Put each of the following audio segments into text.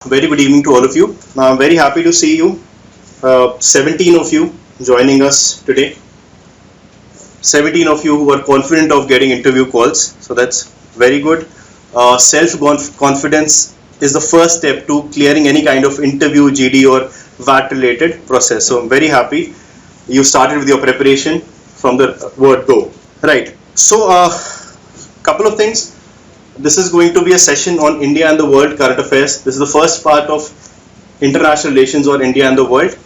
Very good evening to all of you. I'm very happy to see you. 17 of you joining us today. 17 of you who are confident of getting interview calls. So that's very good. Self-confidence is the first step to clearing any kind of interview, GD or VAT related process. So I'm very happy you started with your preparation from the word go. Right. So couple of things. This is going to be a session on India and the world current affairs. This is the first part of international relations or India and the world.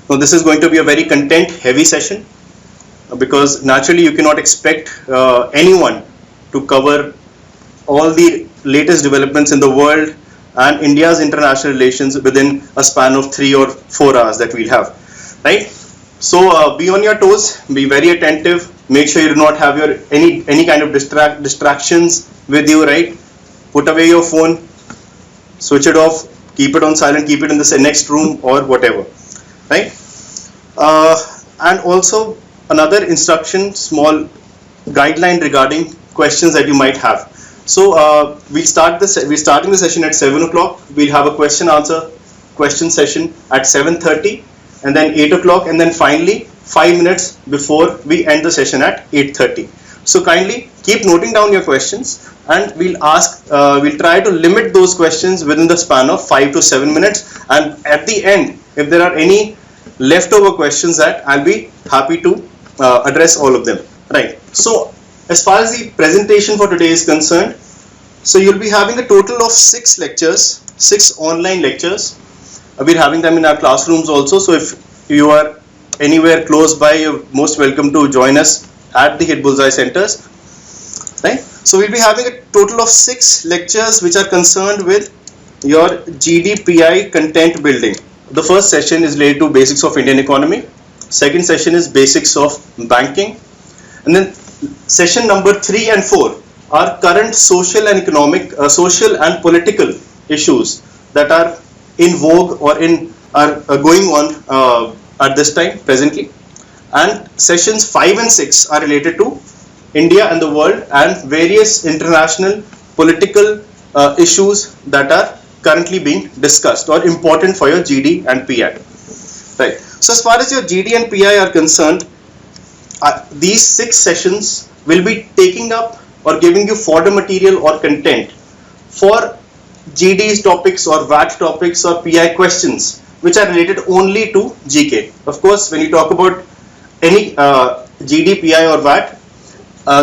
Now this is going to be a very content heavy session because naturally you cannot expect anyone to cover all the latest developments in the world and India's international relations within a span of 3 or 4 hours that we'll have, right? So be on your toes, be very attentive, make sure you do not have your any kind of distractions with you, right? Put away your phone, switch it off, keep it on silent, keep it in the next room or whatever, right? And also another instruction, small guideline regarding questions that you might have. So we're starting the session at 7 o'clock. We'll have a question session at 7:30 and then 8 o'clock, and then finally 5 minutes before we end the session at 8:30. So kindly keep noting down your questions, and we'll try to limit those questions within the span of 5 to 7 minutes. And at the end, if there are any leftover questions, that I'll be happy to address all of them. Right. So as far as the presentation for today is concerned, so you'll be having a total of 6 lectures, 6 online lectures. We're having them in our classrooms also. So if you are anywhere close by, you're most welcome to join us at the Hitbullseye centers, right? So we'll be having a total of 6 lectures which are concerned with your GDPI content building. The first session is related to basics of Indian economy. Second session is basics of banking, and then session number 3 and 4 are current social and economic, social and political issues that are in vogue or are going on at this time presently. And sessions 5 and 6 are related to India and the world and various international political issues that are currently being discussed or important for your GD and PI. Right. So as far as your GD and PI are concerned, these 6 sessions will be taking up or giving you fodder material or content for GD's topics or VAT topics or PI questions which are related only to GK. Of course, when you talk about any GD, PI or VAT,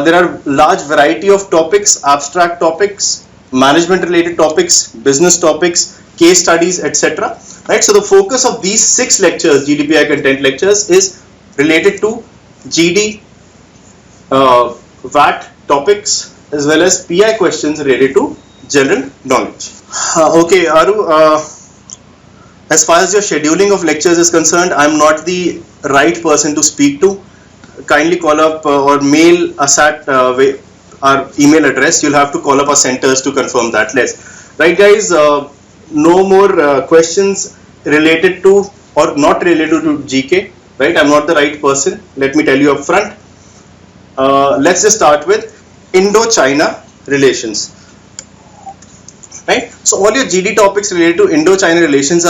there are large variety of topics, abstract topics, management related topics, business topics, case studies, etc. Right? So the focus of these 6 lectures, GDPI content lectures, is related to GD, VAT topics as well as PI questions related to general knowledge. Okay, Aru, as far as your scheduling of lectures is concerned, I am not the right person to speak to. Kindly call up or mail us at our email address. You'll have to call up our centers to confirm that list. Right, guys? No more questions related to or not related to GK. Right? I'm not the right person. Let me tell you up front. Let's just start with IndoChina Relations. Right? So all your GD topics related to IndoChina Relations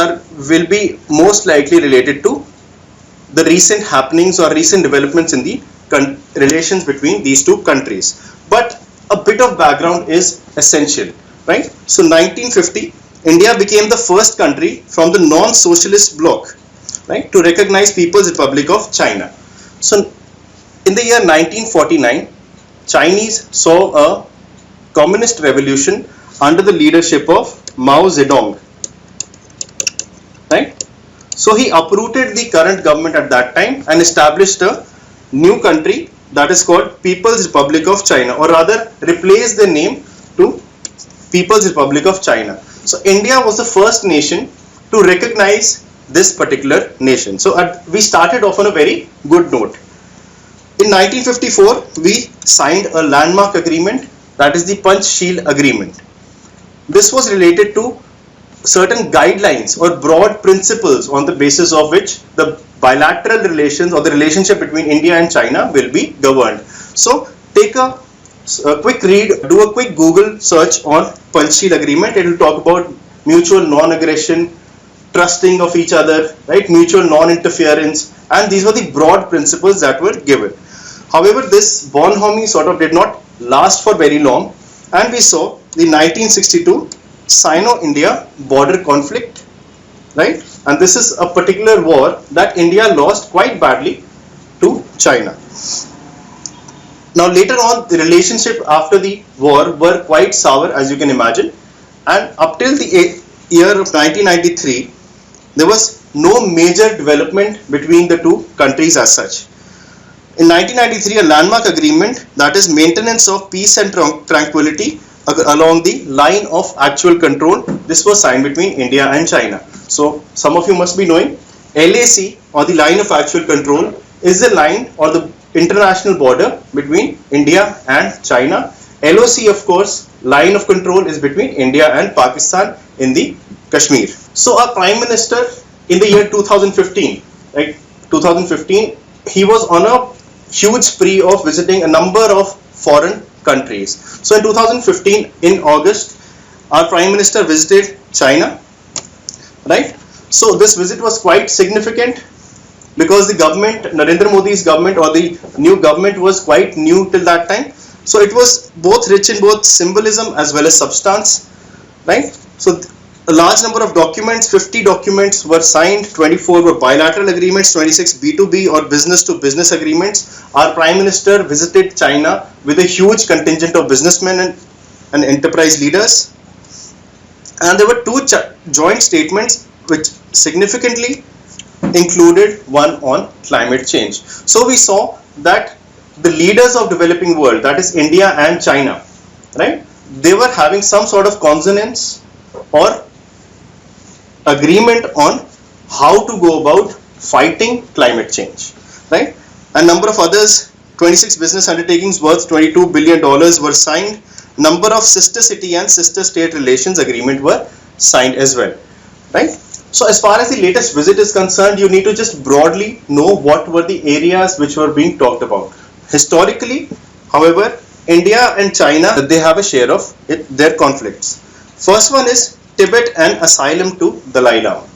will be most likely related to the recent happenings or recent developments in the relations between these two countries. But a bit of background is essential, right? So 1950, India became the first country from the non-socialist bloc, right, to recognize People's Republic of China. So in the year 1949, Chinese saw a communist revolution under the leadership of Mao Zedong, right? So he uprooted the current government at that time and established a new country that is called People's Republic of China, or rather replaced the name to People's Republic of China. So India was the first nation to recognize this particular nation. So we started off on a very good note. In 1954, we signed a landmark agreement, that is the Panchsheel Agreement. This was related to certain guidelines or broad principles on the basis of which the bilateral relations or the relationship between India and China will be governed. So take a quick read, do a quick Google search on Panchsheel Agreement. It will talk about mutual non-aggression, trusting of each other, right? Mutual non-interference, and these were the broad principles that were given. However, this bonhomie sort of did not last for very long, and we saw the 1962 Sino-India border conflict, right? And this is a particular war that India lost quite badly to China. Now later on, the relationship after the war were quite sour, as you can imagine, and up till the year of 1993, there was no major development between the two countries as such. In 1993, a landmark agreement, that is maintenance of peace and tranquility along the line of actual control, this was signed between India and China. So some of you must be knowing, LAC, or the line of actual control, is the line or the international border between India and China. LOC, of course, line of control, is between India and Pakistan in the Kashmir. So our Prime Minister in the year 2015, right, 2015, he was on a huge spree of visiting a number of foreign countries. So in 2015, in August, our Prime Minister visited China, right? So this visit was quite significant because the government, Narendra Modi's government, or the new government, was quite new till that time. So it was both rich in both symbolism as well as substance, right? So a large number of documents, 50 documents were signed, 24 were bilateral agreements, 26 B2B or business to business agreements. Our Prime Minister visited China with a huge contingent of businessmen and enterprise leaders. And there were two joint statements which significantly included one on climate change. So we saw that the leaders of developing world, that is India and China, right, they were having some sort of consonance or agreement on how to go about fighting climate change, right? A number of others, 26 business undertakings worth $22 billion were signed. Number of sister city and sister state relations agreement were signed as well, right? So as far as the latest visit is concerned, you need to just broadly know what were the areas which were being talked about. Historically, however, India and China, they have a share of their conflicts. First one is Tibet and asylum to Dalai Lama,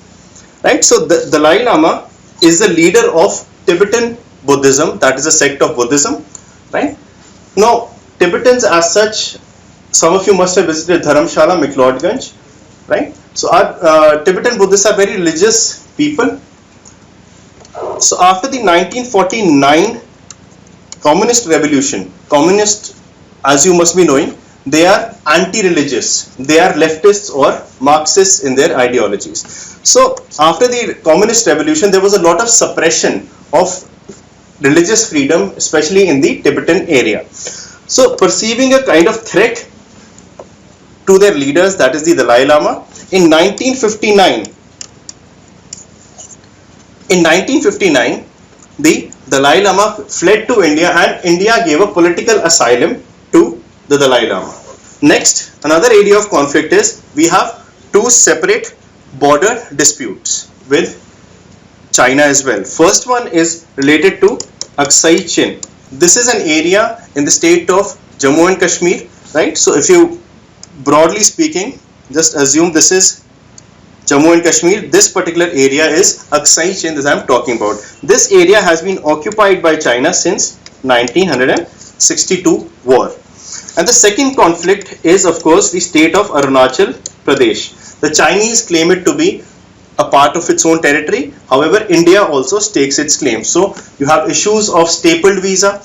right? So the Dalai Lama is the leader of Tibetan Buddhism, that is a sect of Buddhism, right? Now Tibetans as such, some of you must have visited Dharamshala, McLeodganj, right? So our Tibetan Buddhists are very religious people. So after the 1949 communist revolution, communist, as you must be knowing, they are anti-religious, they are leftists or Marxists in their ideologies. So after the communist revolution, there was a lot of suppression of religious freedom, especially in the Tibetan area. So perceiving a kind of threat to their leaders, that is the Dalai Lama, in 1959, the Dalai Lama fled to India, and India gave a political asylum to the Dalai Lama. Next, another area of conflict is we have two separate border disputes with China as well. First one is related to Aksai Chin. This is an area in the state of Jammu and Kashmir, right? So if you, broadly speaking, just assume this is Jammu and Kashmir, this particular area is Aksai Chin that I am talking about. This area has been occupied by China since 1962 war. And the second conflict is, of course, the state of Arunachal Pradesh. The Chinese claim it to be a part of its own territory. However, India also stakes its claim. So you have issues of stapled visa,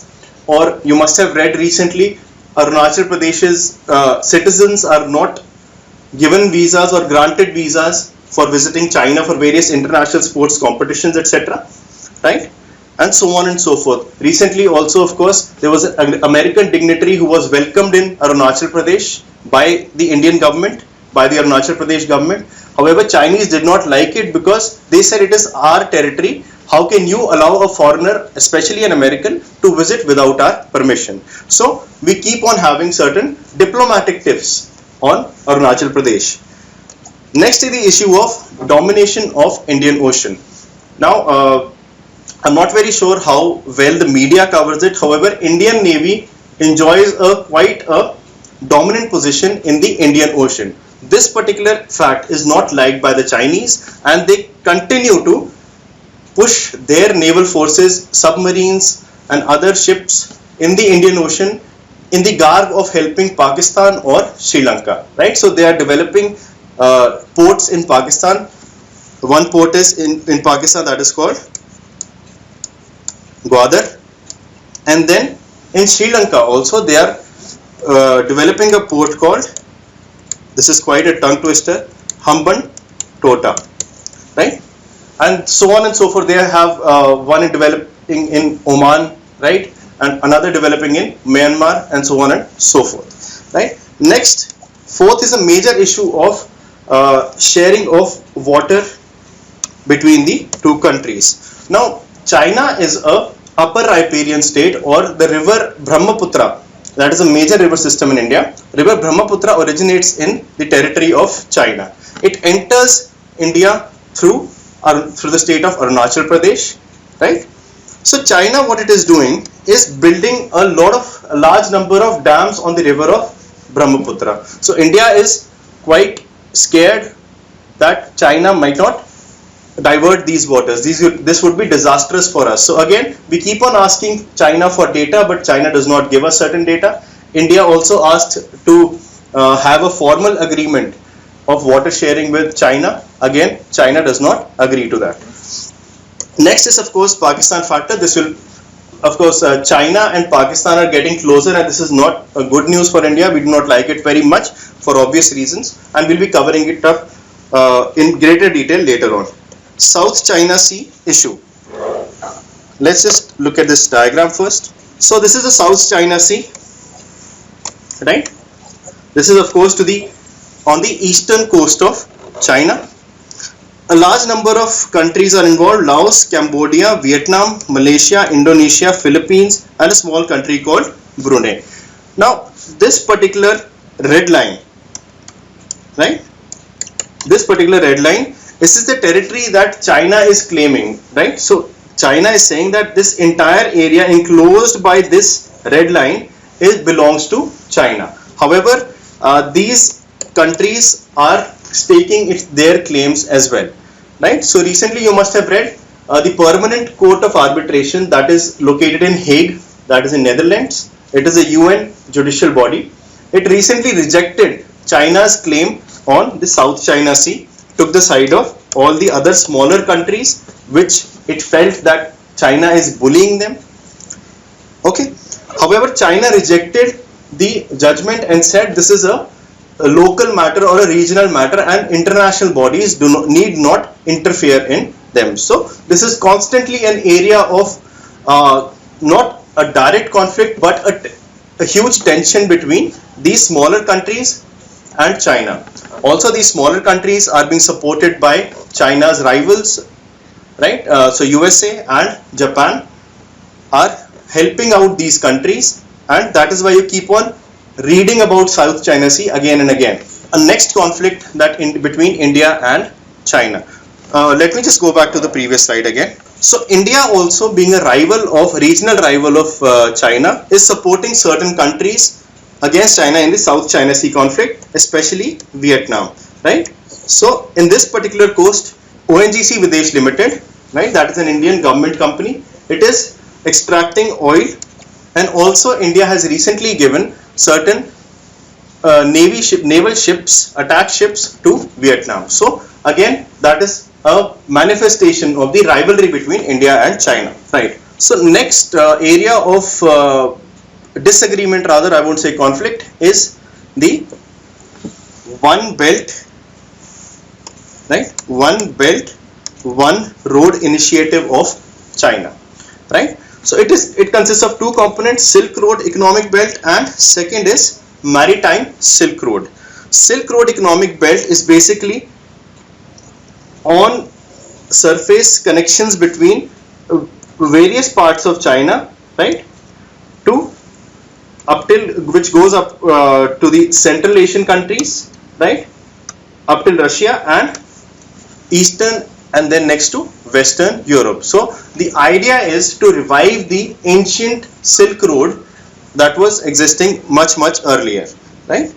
or you must have read recently, Arunachal Pradesh's citizens are not given visas or granted visas for visiting China for various international sports competitions, etc., right? And so on and so forth. Recently also, of course, there was an American dignitary who was welcomed in Arunachal Pradesh by the Indian government, by the Arunachal Pradesh government. However, Chinese did not like it because they said it is our territory. How can you allow a foreigner, especially an American, to visit without our permission? So we keep on having certain diplomatic tips on Arunachal Pradesh. Next is the issue of domination of Indian Ocean. Now, I'm not very sure how well the media covers it. However, Indian Navy enjoys quite a dominant position in the Indian Ocean. this particular fact is not liked by the Chinese, and they continue to push their naval forces, submarines and other ships in the Indian Ocean in the garb of helping Pakistan or Sri Lanka, right? So they are developing ports in Pakistan. One port is in Pakistan that is called Gwadar, and then in Sri Lanka also they are developing a port called, this is quite a tongue twister, Hamban Tota, right? And so on and so forth. They have one developing in Oman, right, and another developing in Myanmar, and so on and so forth, right? Next, fourth is a major issue of sharing of water between the two countries. Now, China is a upper riparian state, or the river Brahmaputra, that is a major river system in India. River Brahmaputra originates in the territory of China. It enters India through the state of Arunachal Pradesh, right? So China, what it is doing is building a large number of dams on the river of Brahmaputra. So India is quite scared that China might not divert these waters. This would be disastrous for us. So again, we keep on asking China for data, but China does not give us certain data. India also asked to have a formal agreement of water sharing with China. Again, China does not agree to that. Next is of course Pakistan factor. This will, of course, China and Pakistan are getting closer, and this is not a good news for India. We do not like it very much for obvious reasons, and we'll be covering it up in greater detail later on. South China Sea issue. Let's just look at this diagram first. So this is the South China Sea, right? This is of course on the eastern coast of China. A large number of countries are involved: Laos, Cambodia, Vietnam, Malaysia, Indonesia, Philippines, and a small country called Brunei. Now this particular red line, right? This particular red line, this is the territory that China is claiming, right? So China is saying that this entire area enclosed by this red line belongs to China. However, these countries are staking their claims as well, right? So recently you must have read the Permanent Court of Arbitration that is located in Hague, that is in Netherlands. It is a UN judicial body. It recently rejected China's claim on the South China Sea, took the side of all the other smaller countries which it felt that China is bullying them. Okay. However, China rejected the judgment and said this is a local matter or a regional matter, and international bodies need not interfere in them. So this is constantly an area of not a direct conflict, but a huge tension between these smaller countries and China. Also, these smaller countries are being supported by China's rivals, right? So USA and Japan are helping out these countries, and that is why you keep on reading about South China Sea again and again. A next conflict between India and China. Let me just go back to the previous slide again. So India, also being a regional rival of China, is supporting certain countries against China in the South China Sea conflict, especially Vietnam, right? So in this particular coast, ONGC Videsh Limited, right, that is an Indian government company, it is extracting oil, and also India has recently given certain naval ships, attack ships to Vietnam. So again, that is a manifestation of the rivalry between India and China, right? So next area of disagreement, rather I won't say conflict, is the One Belt, right? One Belt, One Road initiative of China, right? So it consists of two components: Silk Road Economic Belt, and second is Maritime Silk Road. Silk Road Economic Belt is basically on surface connections between various parts of China, right, which goes up to the Central Asian countries, right, up till Russia and Eastern, and then next to Western Europe. So the idea is to revive the ancient Silk Road that was existing much earlier, right?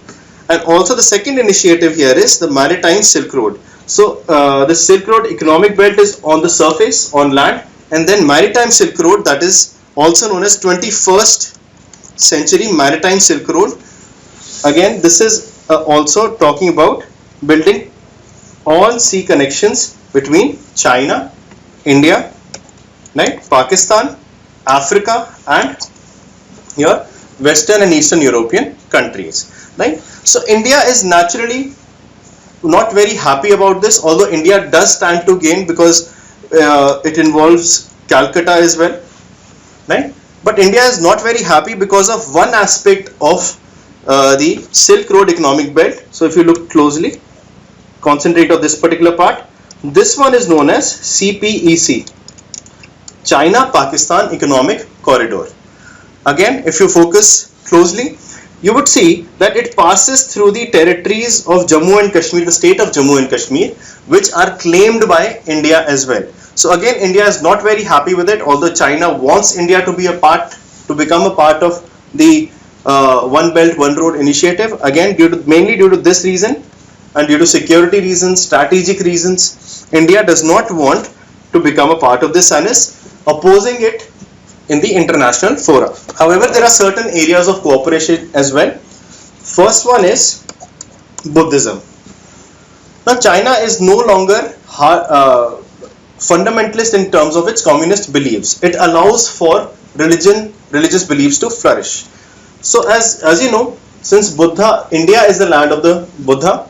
And also the second initiative here is the Maritime Silk Road. So the Silk Road economic belt is on the surface, on land, and then Maritime Silk Road, that is also known as 21st century Maritime Silk Road. Again, this is also talking about building all sea connections between China, India, right, Pakistan, Africa, and your Western and Eastern European countries, right? So India is naturally not very happy about this, although India does stand to gain because it involves Calcutta as well, right? But India is not very happy because of one aspect of the Silk Road economic belt. So if you look closely, concentrate on this particular part. This one is known as CPEC, China-Pakistan Economic Corridor. Again, if you focus closely, you would see that it passes through the territories of Jammu and Kashmir, the state of Jammu and Kashmir, which are claimed by India as well. So again, India is not very happy with it, although China wants India to be a part, to become a part of the One Belt, One Road initiative. Again, mainly due to this reason and due to security reasons, strategic reasons, India does not want to become a part of this and is opposing it in the international fora. However, there are certain areas of cooperation as well. First one is Buddhism. Now, China is no longer fundamentalist in terms of its communist beliefs. It allows for religious beliefs to flourish. So, as you know, since India is the land of the Buddha,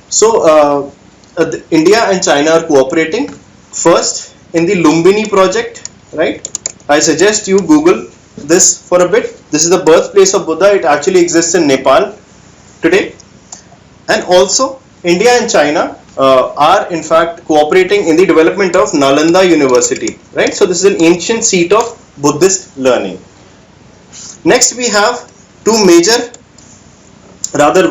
so India and China are cooperating. First, in the Lumbini project, right? I suggest you Google this for a bit. This is the birthplace of Buddha. It actually exists in Nepal today. And also, India and China are in fact cooperating in the development of Nalanda University, right? So this is an ancient seat of Buddhist learning. Next, we have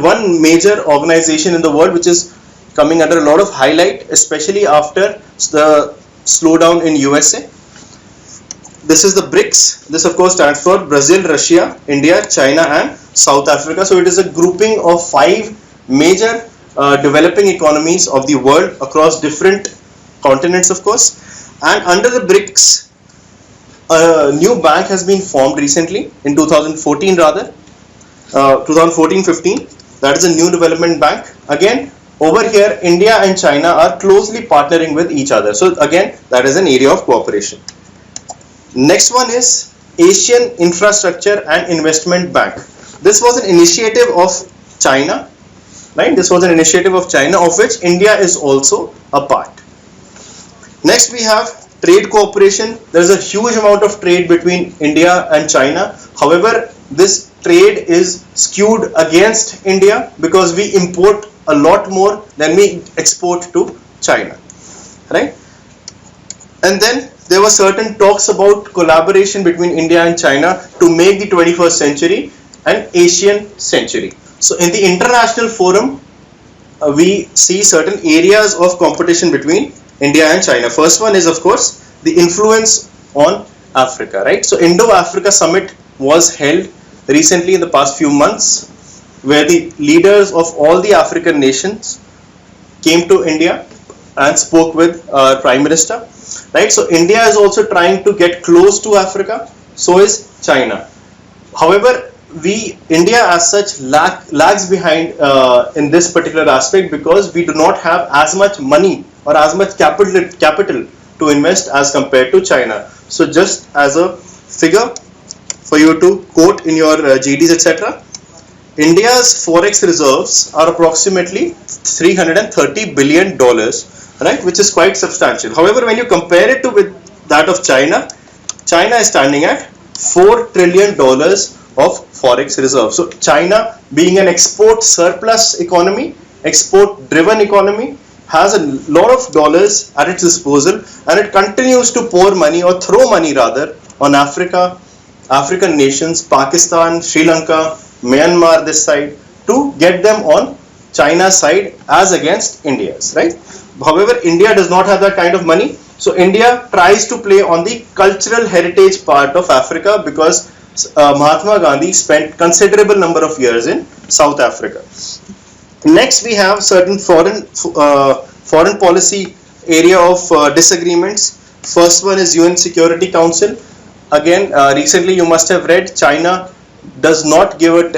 one major organization in the world which is coming under a lot of highlight, especially after the slowdown in USA. This is the BRICS. This of course stands for Brazil, Russia, India, China and South Africa. So it is a grouping of 5 major developing economies of the world across different continents of course. And under the BRICS, a new bank has been formed recently in 2014 rather, 2014-15. That is a new development bank. Again, over here India and China are closely partnering with each other. So again, that is an area of cooperation. Next one is Asian Infrastructure and Investment Bank. This was an initiative of China, right? This was an initiative of China of which India is also a part. Next we have trade cooperation. There is a huge amount of trade between India and China. However, this trade is skewed against India because we import a lot more than we export to China, right? And then there were certain talks about collaboration between India and China to make the 21st century an Asian century. So in the international forum, we see certain areas of competition between India and China. First one is of course the influence on Africa, right? So Indo-Africa Summit was held recently in the past few months, where the leaders of all the African nations came to India and spoke with our Prime Minister, right? So India is also trying to get close to Africa, so is China. However, India as such lags behind in this particular aspect because we do not have as much money or as much capital to invest as compared to China. So just as a figure for you to quote in your GDs etc., India's forex reserves are approximately $330 billion, right, which is quite substantial. However, when you compare it with that of China, China is standing at $4 trillion of forex reserve. So China, being an export surplus economy, export driven economy, has a lot of dollars at its disposal, and it continues to pour money or throw money rather on African nations, Pakistan, Sri Lanka, Myanmar this side, to get them on China's side as against India's, right? However, India does not have that kind of money. So India tries to play on the cultural heritage part of Africa because Mahatma Gandhi spent considerable number of years in South Africa. Next, we have certain foreign policy area of disagreements. First one is UN Security Council. Again, recently you must have read, China does not give it,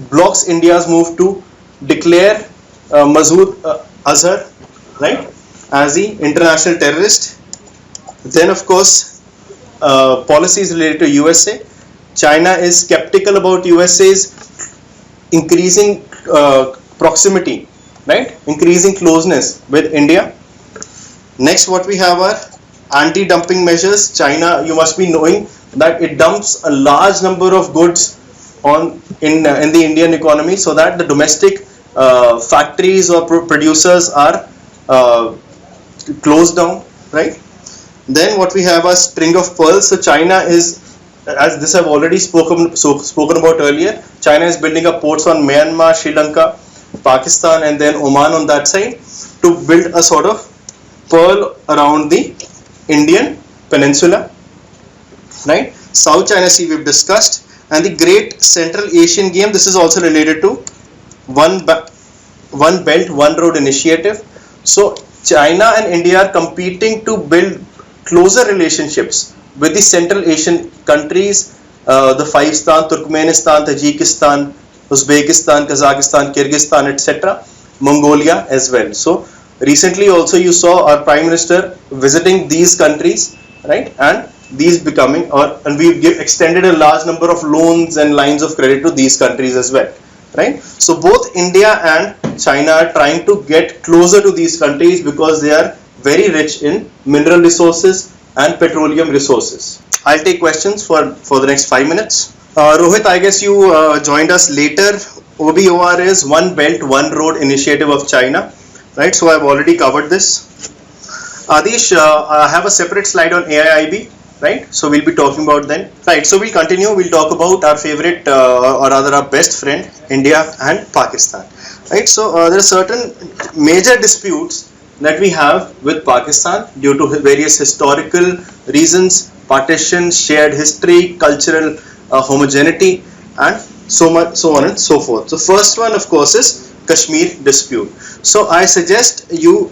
blocks India's move to declare Masood Azhar, right, as the international terrorist. Then, of course, policies related to USA. China is skeptical about USA's increasing proximity, right, increasing closeness with India. Next, what we have are anti-dumping measures. China, you must be knowing that it dumps a large number of goods in the Indian economy, so that the domestic factories or producers are closed down, right? Then what we have are string of pearls. So China is, as this I've already spoken about earlier, China is building up ports on Myanmar, Sri Lanka, Pakistan, and then Oman on that side, to build a sort of pearl around the Indian peninsula, right? South China Sea we've discussed, and the Great Central Asian Game. This is also related to One Belt, One Road initiative. So China and India are competing to build closer relationships with the Central Asian countries, the five stan, Turkmenistan, Tajikistan, Uzbekistan, Kazakhstan, Kyrgyzstan, etc., Mongolia as well. So recently also you saw our Prime Minister visiting these countries, right, and these becoming, and we've extended a large number of loans and lines of credit to these countries as well, right? So both India and China are trying to get closer to these countries because they are very rich in mineral resources and petroleum resources. I'll take questions for the next 5 minutes. Rohit, I guess you joined us later. OBOR is One Belt, One Road initiative of China, right? So I've already covered this. Adish, I have a separate slide on AIIB, right? So we'll be talking about then. Right, so we'll continue. We'll talk about our favorite, or rather our best friend, India and Pakistan, right? So there are certain major disputes that we have with Pakistan due to various historical reasons, partition, shared history, cultural homogeneity, and so on and so forth. So first one, of course, is Kashmir dispute. So I suggest you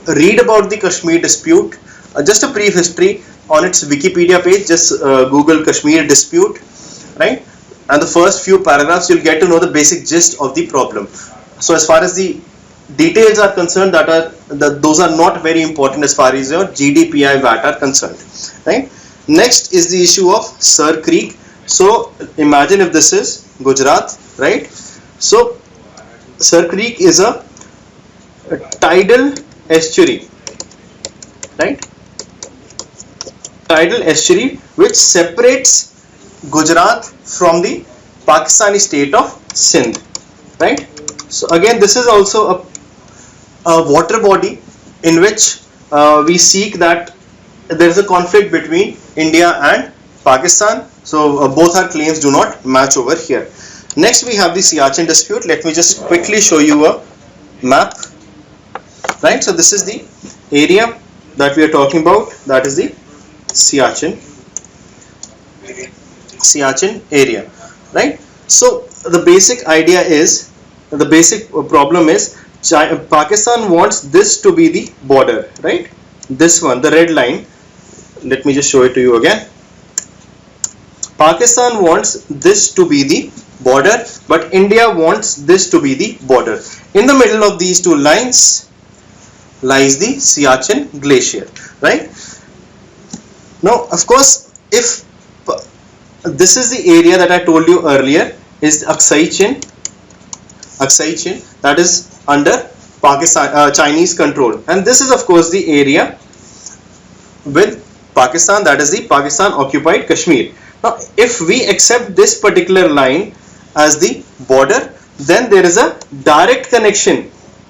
read about the Kashmir dispute, just a brief history on its Wikipedia page. Just Google Kashmir dispute, right, and the first few paragraphs you'll get to know the basic gist of the problem. So as far as the details are concerned, those are not very important as far as your GDPI VAT are concerned, right? Next is the issue of Sir Creek. So imagine if this is Gujarat, right? So Sir Creek is a tidal estuary, right? Tidal estuary which separates Gujarat from the Pakistani state of Sindh, right? So again, this is also a water body in which we seek that there is a conflict between India and Pakistan. So both our claims do not match over here. Next we have the Siachen dispute. Let me just quickly show you a map, right? So this is the area that we are talking about, that is the Siachen area, right? So the basic idea is, the basic problem is, Pakistan wants this to be the border, right? This one, the red line. Let me just show it to you again. Pakistan wants this to be the border, but India wants this to be the border. In the middle of these two lines lies the Siachen Glacier, right? Now, of course, if this is the area that I told you earlier is Aksai Chin, that is under Pakistan, Chinese control, and this is of course the area with Pakistan, that is the Pakistan occupied Kashmir. Now, if we accept this particular line as the border, then there is a direct connection,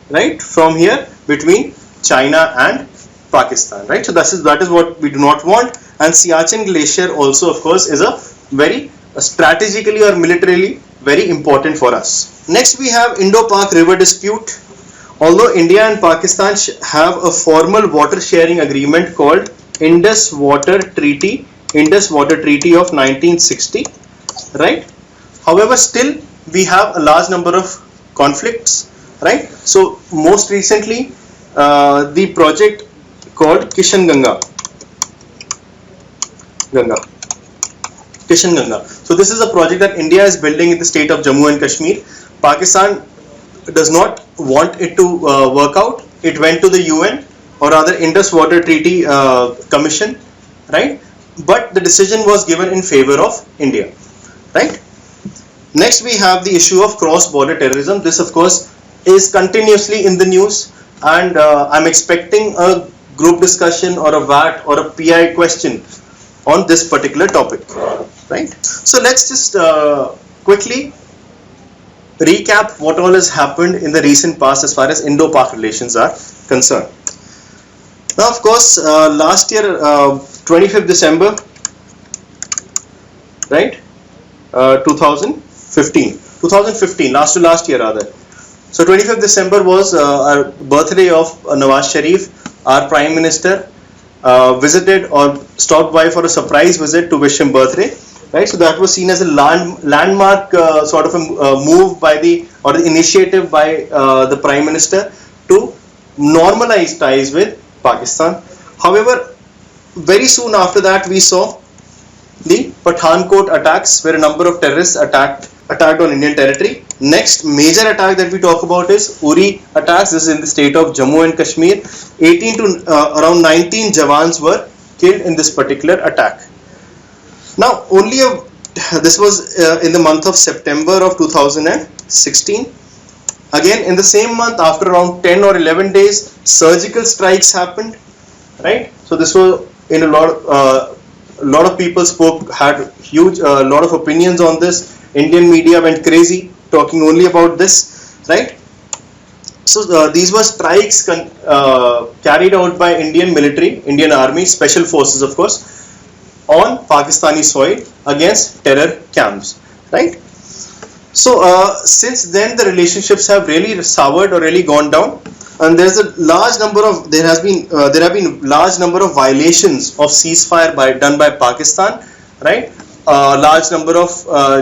right, from here between China and Pakistan, right? So that is what we do not want. And Siachen Glacier also, of course, is a very strategically or militarily very important for us. Next we have Indo-Pak river dispute. Although India and Pakistan have a formal water sharing agreement called Indus Water Treaty Indus Water Treaty of 1960, right? However, still we have a large number of conflicts, right? So most recently, the project called Kishan Ganga. So this is a project that India is building in the state of Jammu and Kashmir. Pakistan does not want it to work out. It went to the UN, or rather Indus Water Treaty Commission, right? But the decision was given in favor of India, right? Next we have the issue of cross-border terrorism. This of course is continuously in the news, and I'm expecting a group discussion or a VAT or a PI question on this particular topic, right? So let's just quickly recap what all has happened in the recent past as far as Indo-Pak relations are concerned. Now of course last year 25th December, right, 2015, last year rather. So 25th December was our birthday of Nawaz Sharif. Our Prime Minister visited or stopped by for a surprise visit to wish him birthday, right? So that was seen as a landmark sort of a move by the initiative by the Prime Minister to normalize ties with Pakistan. However, very soon after that we saw the Pathankot attacks, where a number of terrorists attacked on Indian territory. Next major attack that we talk about is Uri attacks. This is in the state of Jammu and Kashmir. 18 to around 19 Jawans were killed in this particular attack. Now this was in the month of September of 2016. Again in the same month, after around 10 or 11 days, surgical strikes happened, right? So this was in a lot of people had huge lot of opinions on this. Indian media went crazy talking only about this, right? So these were strikes carried out by Indian military, Indian army, special forces of course, on Pakistani soil against terror camps, right? So since then the relationships have really soured or really gone down, and there have been large number of violations of ceasefire done by Pakistan, right? Large number of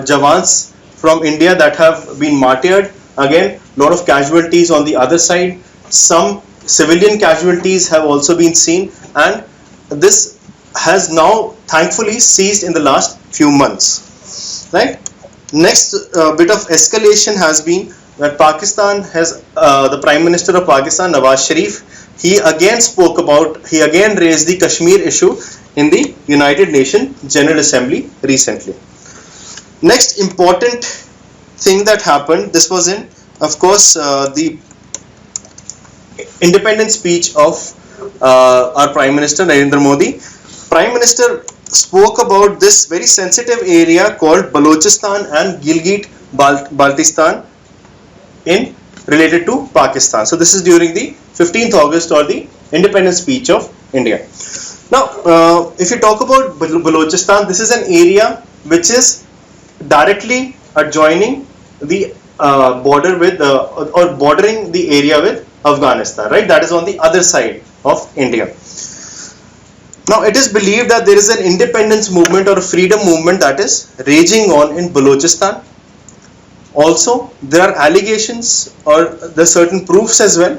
Jawans from India that have been martyred. Again, lot of casualties on the other side. Some civilian casualties have also been seen, and this has now thankfully ceased in the last few months, right? Next bit of escalation has been that Pakistan has the Prime Minister of Pakistan, Nawaz Sharif, he again raised the Kashmir issue in the United Nations General Assembly recently. Next important thing that happened, this was in, of course, the independence speech of our Prime Minister Narendra Modi. Prime Minister spoke about this very sensitive area called Balochistan and Gilgit-Baltistan related to Pakistan. So this is during the 15th August or the independence speech of India. Now, if you talk about Balochistan, this is an area which is directly adjoining the border with or bordering the area with Afghanistan, right? That is on the other side of India. Now, it is believed that there is an independence movement or a freedom movement that is raging on in Balochistan. Also, there are allegations, or there are certain proofs as well.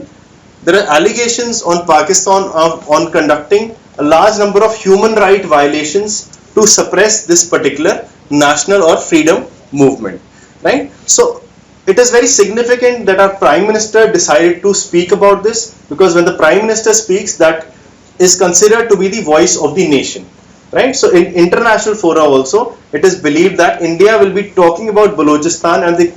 There are allegations on Pakistan on conducting a large number of human rights violations to suppress this particular national or freedom movement, right? So it is very significant that our Prime Minister decided to speak about this, because when the Prime Minister speaks, that is considered to be the voice of the nation, right? So in international fora also, it is believed that India will be talking about Balochistan and the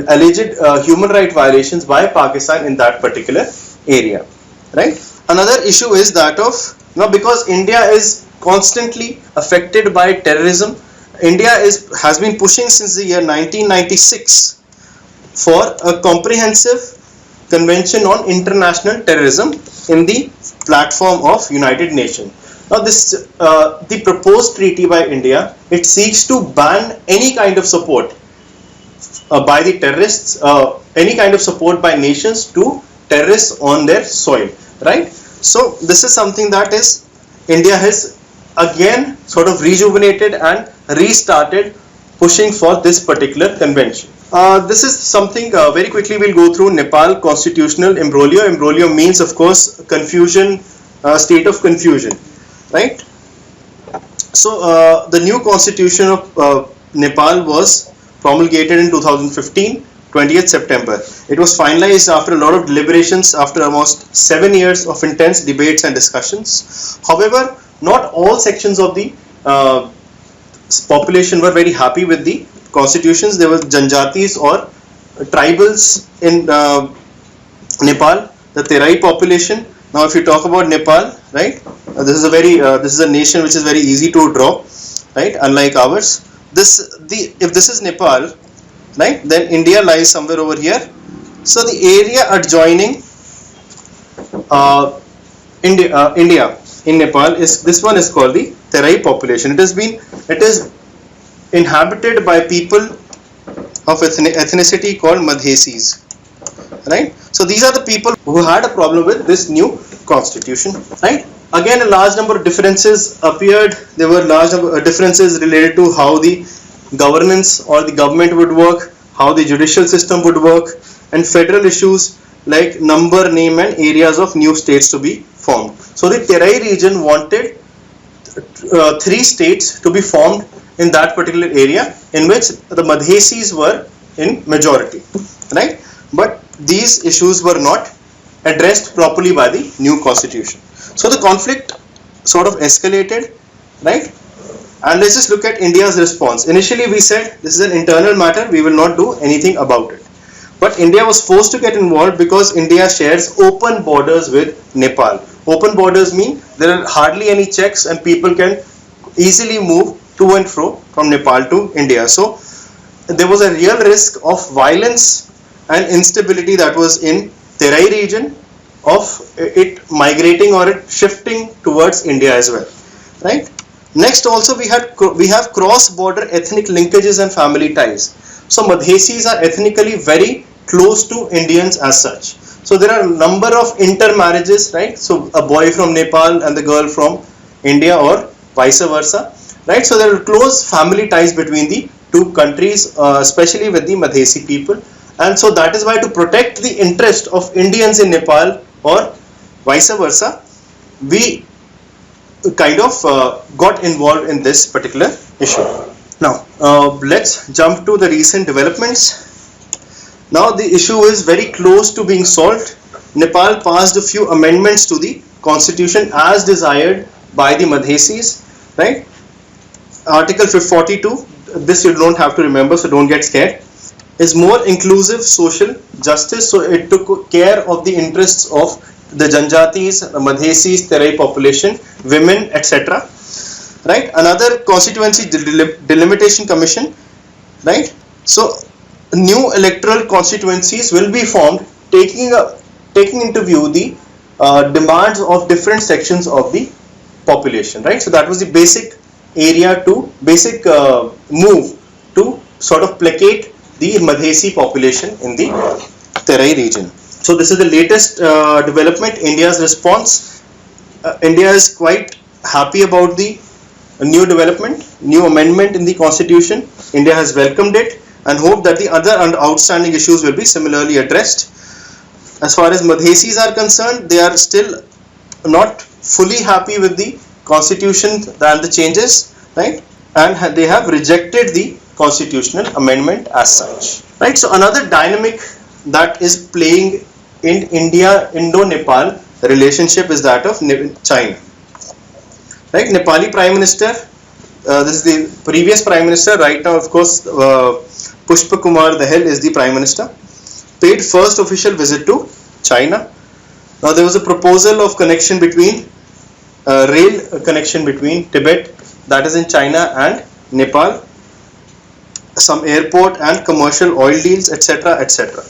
alleged human rights violations by Pakistan in that particular area, right? Another issue is that of, now because India is constantly affected by terrorism, India has been pushing since the year 1996 for a comprehensive convention on international terrorism in the platform of United Nations. Now this the proposed treaty by India, it seeks to ban any kind of support by the terrorists, any kind of support by nations to terrorists on their soil, right? So this is something that is India has again sort of rejuvenated and restarted pushing for this particular convention. This is something very quickly we'll go through. Nepal constitutional imbroglio. Imbroglio means, of course, confusion, state of confusion, right? So the new constitution of Nepal was promulgated in 2015, 20th September. It was finalized after a lot of deliberations, after almost 7 years of intense debates and discussions. However, not all sections of the population were very happy with the constitutions. There were Janjatis or tribals in Nepal, the Terai population. Now, if you talk about Nepal, right, this is a nation which is very easy to draw, right? Unlike ours, if this is Nepal, right, then India lies somewhere over here. So the area adjoining India in Nepal this one is called the Terai population. It is inhabited by people of ethnicity called Madhesis, right? So these are the people who had a problem with this new constitution, right? Again, a large number of differences appeared. There were large number of differences related to how the governance or the government would work, how the judicial system would work, and federal issues like number, name, and areas of new states to be formed. So the Terai region wanted 3 states to be formed in that particular area, in which the Madhesis were in majority, right? But these issues were not addressed properly by the new constitution. So the conflict sort of escalated, right? And let's just look at India's response. Initially we said this is an internal matter, we will not do anything about it. But India was forced to get involved because India shares open borders with Nepal. Open borders mean there are hardly any checks and people can easily move to and fro from Nepal to India. So there was a real risk of violence and instability that was in Terai region, of it migrating or it shifting towards India as well, right? Next, also we have cross-border ethnic linkages and family ties. So Madhesis are ethnically very close to Indians as such. So there are a number of intermarriages, right? So a boy from Nepal and the girl from India or vice versa, right? So there are close family ties between the two countries, especially with the Madhesi people. And so that is why, to protect the interest of Indians in Nepal or vice versa, we kind of got involved in this particular issue. Now let's jump to the recent developments. Now the issue is very close to being solved. Nepal passed a few amendments to the constitution as desired by the Madhesis, right? Article 42, this you don't have to remember, so don't get scared, is more inclusive social justice. So it took care of the interests of the Janjatis, Madhesis, Terai population, women, etc. Right? Another constituency delimitation commission, right? So new electoral constituencies will be formed, taking into view the demands of different sections of the population, right? So that was the basic move to sort of placate the Madhesi population in the Terai region. So this is the latest development, India's response. India is quite happy about the new development, new amendment in the constitution. India has welcomed it and hope that the other outstanding issues will be similarly addressed. As far as Madhesis are concerned, they are still not fully happy with the constitution and the changes, right? And they have rejected the constitutional amendment as such, right? So another dynamic that is playing in Indo-Nepal relationship is that of China, right? Nepali Prime Minister, this is the previous Prime Minister, right now of course Pushpa Kumar Dahel is the Prime Minister, paid first official visit to China. Now there was a proposal of connection between rail connection between Tibet, that is in China, and Nepal, some airport and commercial oil deals, etc., etc.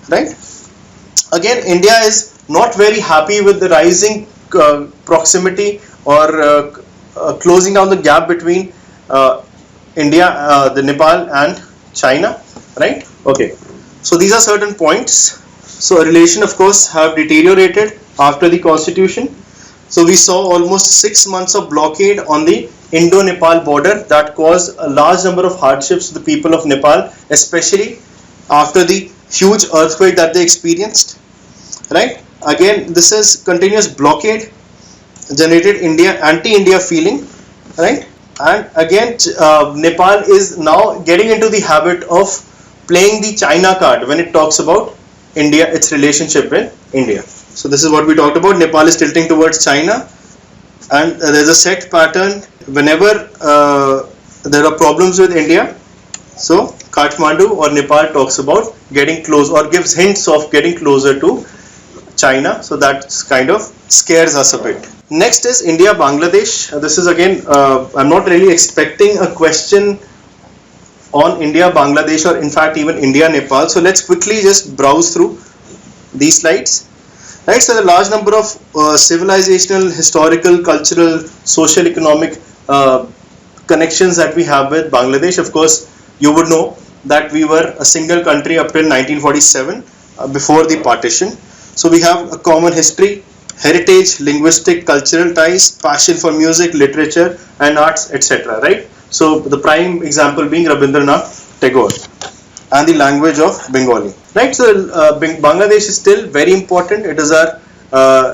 Right? Again, India is not very happy with the rising proximity or closing down the gap between the Nepal and China, right? Okay, so these are certain points. So relation, of course, have deteriorated after the constitution. So we saw almost 6 months of blockade on the Indo-Nepal border that caused a large number of hardships to the people of Nepal, especially after the huge earthquake that they experienced. Right? Again, this is continuous blockade generated anti-India feeling. Right? And again, Nepal is now getting into the habit of playing the China card when it talks about India, its relationship with India. So this is what we talked about. Nepal is tilting towards China, and there's a set pattern whenever there are problems with India. So Kathmandu or Nepal talks about getting close or gives hints of getting closer to China. So that kind of scares us a bit. Next is India Bangladesh. This is again, I'm not really expecting a question on India Bangladesh or in fact even India Nepal. So let's quickly just browse through these slides. Right, so the large number of civilizational, historical, cultural, social, economic connections that we have with Bangladesh. Of course, you would know that we were a single country up till 1947 before the partition. So we have a common history, heritage, linguistic, cultural ties, passion for music, literature and arts, etc. Right? So the prime example being Rabindranath Tagore and the language of Bengali. Right? So Bangladesh is still very important. It is our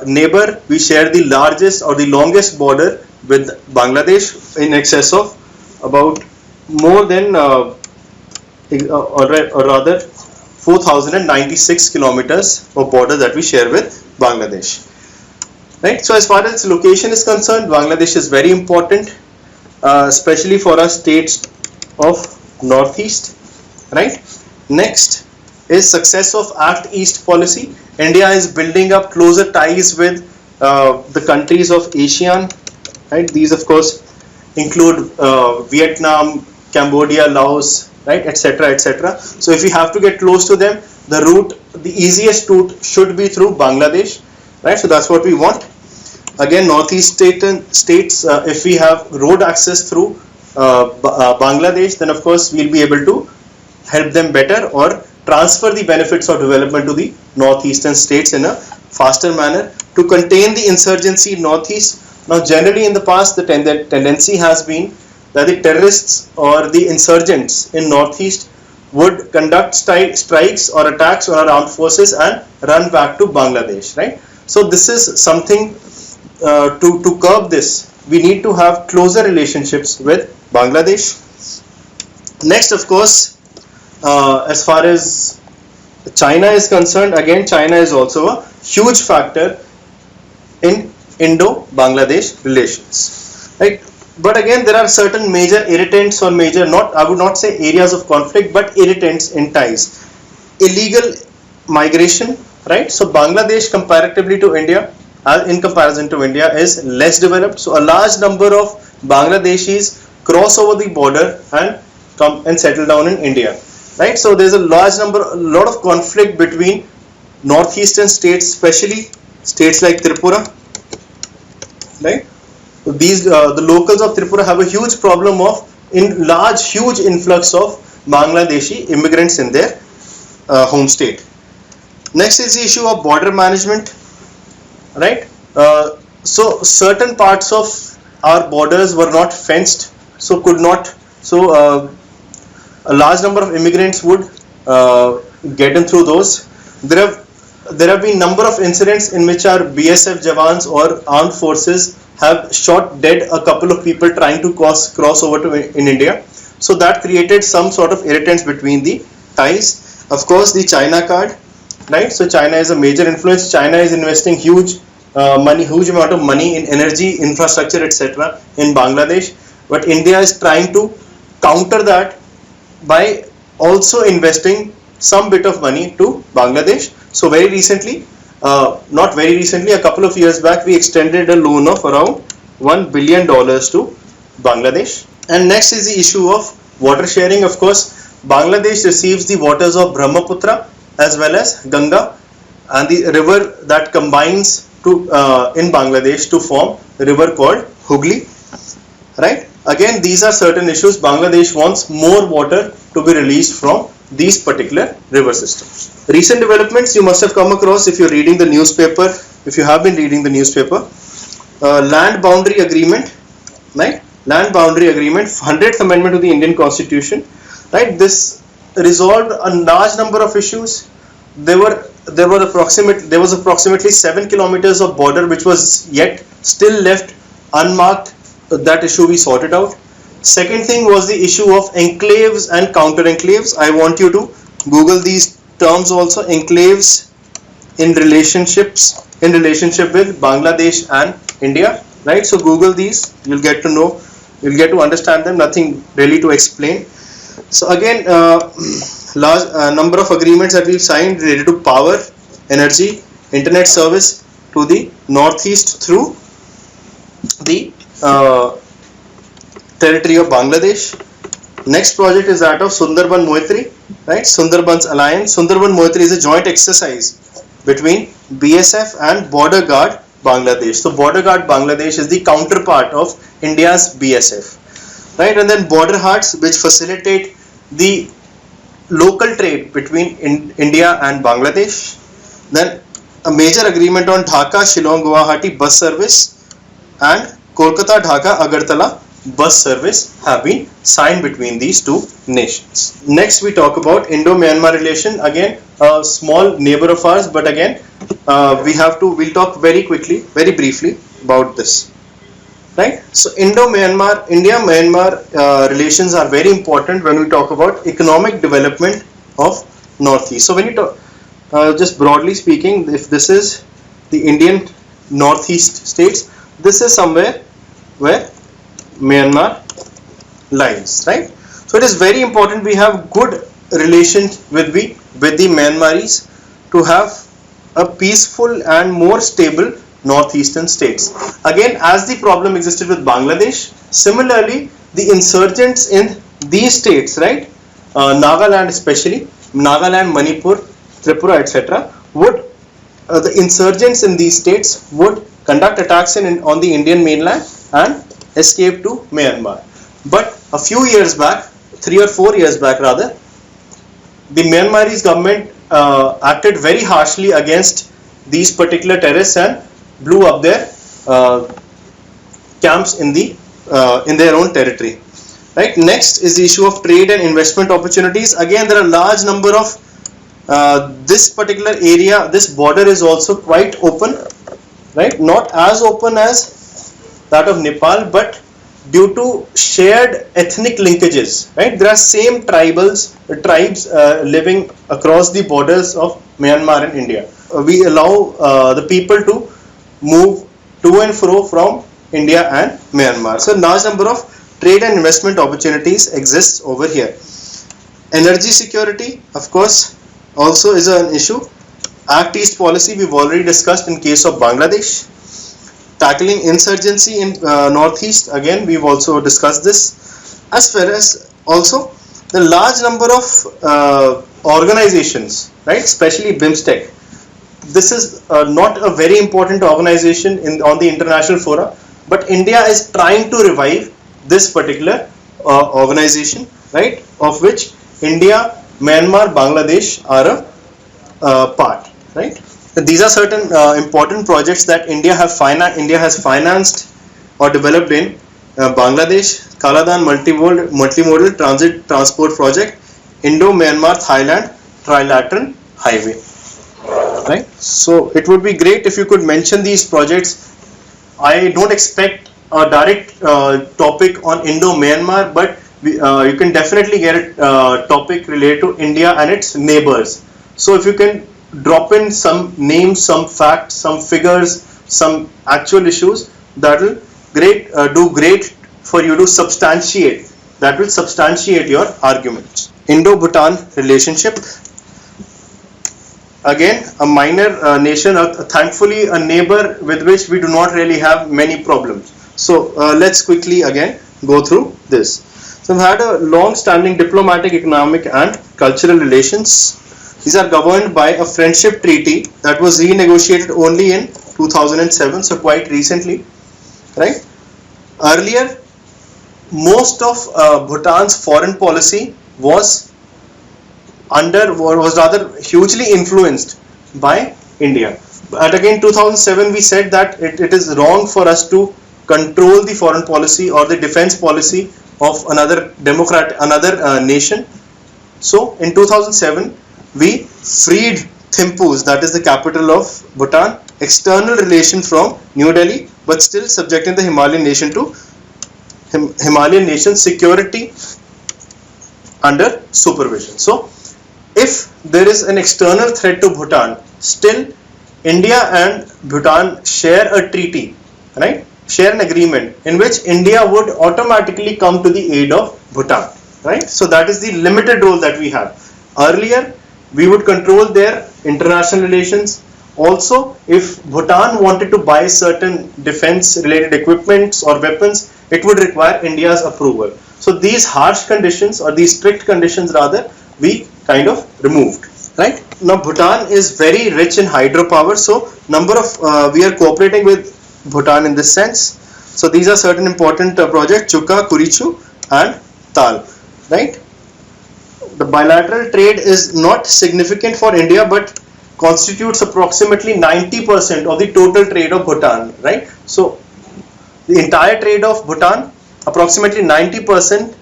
neighbor. We share the largest or the longest border with Bangladesh in excess of about more than or rather 4,096 kilometers of border that we share with Bangladesh. Right? So as far as its location is concerned, Bangladesh is very important, especially for our states of Northeast. Right? Next is success of Act East policy. India is building up closer ties with the countries of ASEAN. Right? These of course include Vietnam, Cambodia, Laos, right, etc., etc. So if we have to get close to them, the easiest route should be through Bangladesh, right? So that's what we want. Again, Northeast states, if we have road access through Bangladesh, then of course we'll be able to help them better or transfer the benefits of development to the northeastern states in a faster manner to contain the insurgency in Northeast. Now, generally in the past, the tendency has been that the terrorists or the insurgents in Northeast would conduct strikes or attacks on our armed forces and run back to Bangladesh, right? So this is something to curb this. We need to have closer relationships with Bangladesh. Next, of course, as far as China is concerned, again, China is also a huge factor in Indo-Bangladesh relations, right? But again, there are certain major irritants or major, I would not say areas of conflict, but irritants in ties. Illegal migration, right? So Bangladesh comparatively to India, in comparison to India, is less developed. So a large number of Bangladeshis cross over the border and come and settle down in India, right? So there's a lot of conflict between northeastern states, especially states like Tripura, right? The locals of Tripura have a huge problem of huge influx of Bangladeshi immigrants in their home state. Next is the issue of border management, right? So certain parts of our borders were not fenced, so a large number of immigrants would get in through those. There have been number of incidents in which our BSF Jawans or armed forces have shot dead a couple of people trying to cross over in India. So that created some sort of irritants between the ties. Of course, the China card, right? So China is a major influence. China is investing huge amount of money in energy, infrastructure, etc. in Bangladesh. But India is trying to counter that by also investing some bit of money to Bangladesh. So very recently, not very recently, a couple of years back, we extended a loan of around $1 billion to Bangladesh. And next is the issue of water sharing. Of course, Bangladesh receives the waters of Brahmaputra as well as Ganga and the river that combines in Bangladesh to form a river called Hooghly, right? Again, these are certain issues. Bangladesh wants more water to be released from these particular river systems. Recent developments you must have come across if you're reading the newspaper, if you have been reading the newspaper. land boundary agreement, right? Land boundary agreement, 100th amendment to the Indian Constitution, right? This resolved a large number of issues. There was approximately 7 kilometers of border which was yet still left unmarked. That issue we sorted out. Second thing was the issue of enclaves and counter enclaves. I want you to Google these terms also. Enclaves in relationship with Bangladesh and India, right? So Google these, you'll get to know, you'll get to understand them. Nothing really to explain. So again, large number of agreements that we've signed related to power, energy, internet service to the northeast through the territory of Bangladesh. Next project is that of Sundarban Moitri, right? Sundarban's Alliance. Sundarban Moitri is a joint exercise between BSF and Border Guard Bangladesh. So Border Guard Bangladesh is the counterpart of India's BSF, right? And then border hearts, which facilitate the local trade between India and Bangladesh. Then a major agreement on Dhaka, Shillong, Guwahati bus service and Kolkata, Dhaka, Agartala bus service have been signed between these two nations. Next we talk about Indo-Myanmar relation. Again, a small neighbor of ours, but again we'll talk very quickly, very briefly about this. Right? So Indo-Myanmar, India-Myanmar relations are very important when we talk about economic development of Northeast. So when you talk, just broadly speaking, if this is the Indian Northeast states, this is somewhere where Myanmar lies, right? So it is very important we have good relations with the Myanmaris to have a peaceful and more stable northeastern states. Again, as the problem existed with Bangladesh, similarly the insurgents in these states, right, Nagaland especially, Nagaland, Manipur, Tripura, etc., would the insurgents in these states would conduct attacks on the Indian mainland and escape to Myanmar. But a few years back, 3 or 4 years back rather, the Myanmarese government acted very harshly against these particular terrorists and blew up their camps in their own territory. Right. Next is the issue of trade and investment opportunities. Again, there are a large number of this particular area. This border is also quite open, right? Not as open as that of Nepal, but due to shared ethnic linkages, right? There are same tribes living across the borders of Myanmar and India. We allow the people to move to and fro from India and Myanmar. So large number of trade and investment opportunities exists over here. Energy security, of course, also is an issue. Act East policy we've already discussed in case of Bangladesh. Tackling insurgency in Northeast, again we've also discussed this. As far as also the large number of organizations, right, especially BIMSTEC. This is not a very important organization on the international fora, but India is trying to revive this particular organization, right, of which India, Myanmar, Bangladesh are a part, right. These are certain important projects that India has financed or developed in Bangladesh. Kaladan multimodal transport project, Indo-Myanmar Thailand trilateral highway. Right. So it would be great if you could mention these projects. I don't expect a direct topic on Indo-Myanmar, but you can definitely get a topic related to India and its neighbors. So if you can drop in some names, some facts, some figures, some actual issues, that will do great for you to substantiate. That will substantiate your arguments. Indo-Bhutan relationship. Again, a minor nation, thankfully a neighbor with which we do not really have many problems. So let's quickly again go through this. So we've had a long-standing diplomatic, economic and cultural relations. These are governed by a friendship treaty that was renegotiated only in 2007, so quite recently, right? Earlier, most of Bhutan's foreign policy was rather hugely influenced by India. But again 2007 we said that it is wrong for us to control the foreign policy or the defense policy of another nation. So in 2007 we freed Thimphu, that is the capital of Bhutan, external relation from New Delhi, but still subjecting the Himalayan nation security under supervision. So if there is an external threat to Bhutan, still India and Bhutan share a treaty, right? Share an agreement in which India would automatically come to the aid of Bhutan, right? So that is the limited role that we have. Earlier, we would control their international relations. Also, if Bhutan wanted to buy certain defense related equipments or weapons, it would require India's approval. So these harsh conditions, or these strict conditions rather, we kind of removed, right? Now Bhutan is very rich in hydropower, so we are cooperating with Bhutan in this sense. So these are certain important projects: Chuka, Kurichu and Tal, right? The bilateral trade is not significant for India, but constitutes approximately 90% of the total trade of Bhutan, right? So the entire trade of Bhutan, approximately 90%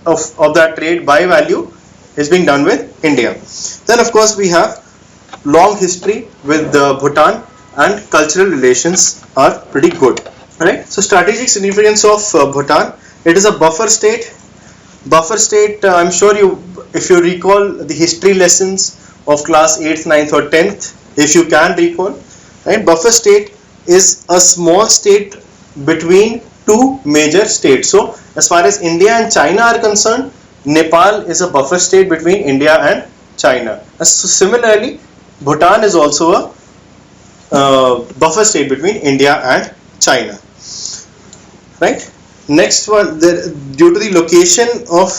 of that trade by value is being done with India. Then of course we have long history with Bhutan, and cultural relations are pretty good, right? So strategic significance of Bhutan: it is a buffer state. I'm sure if you recall the history lessons of class 8th, 9th or 10th, if you can recall, right? Buffer state is a small state between two major states. So as far as India and China are concerned, Nepal is a buffer state between India and China. And so similarly, Bhutan is also a buffer state between India and China, right? Next one, due to the location of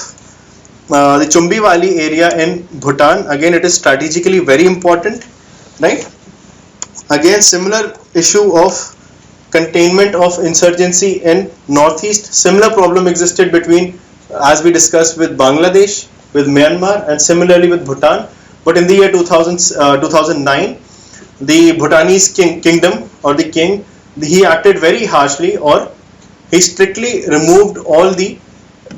the Chumbi Valley area in Bhutan, again it is strategically very important, right? Again similar issue of containment of insurgency in northeast. Similar problem existed between, as we discussed, with Bangladesh, with Myanmar, and similarly with Bhutan. But in the year 2009, the Bhutanese kingdom, or the king, he acted very harshly, or he strictly removed all the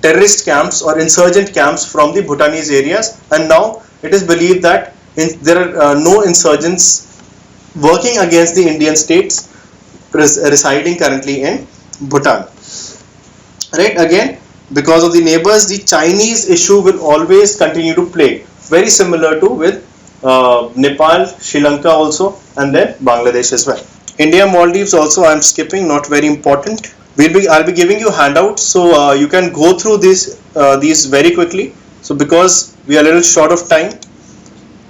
terrorist camps or insurgent camps from the Bhutanese areas, and now it is believed that there are no insurgents working against the Indian states residing currently in Bhutan, right? Again, because of the neighbors, the Chinese issue will always continue to play, very similar to with Nepal, Sri Lanka also, and then Bangladesh as well. India, Maldives also I am skipping, not very important. I'll be giving you handouts, so you can go through these very quickly. So because we are a little short of time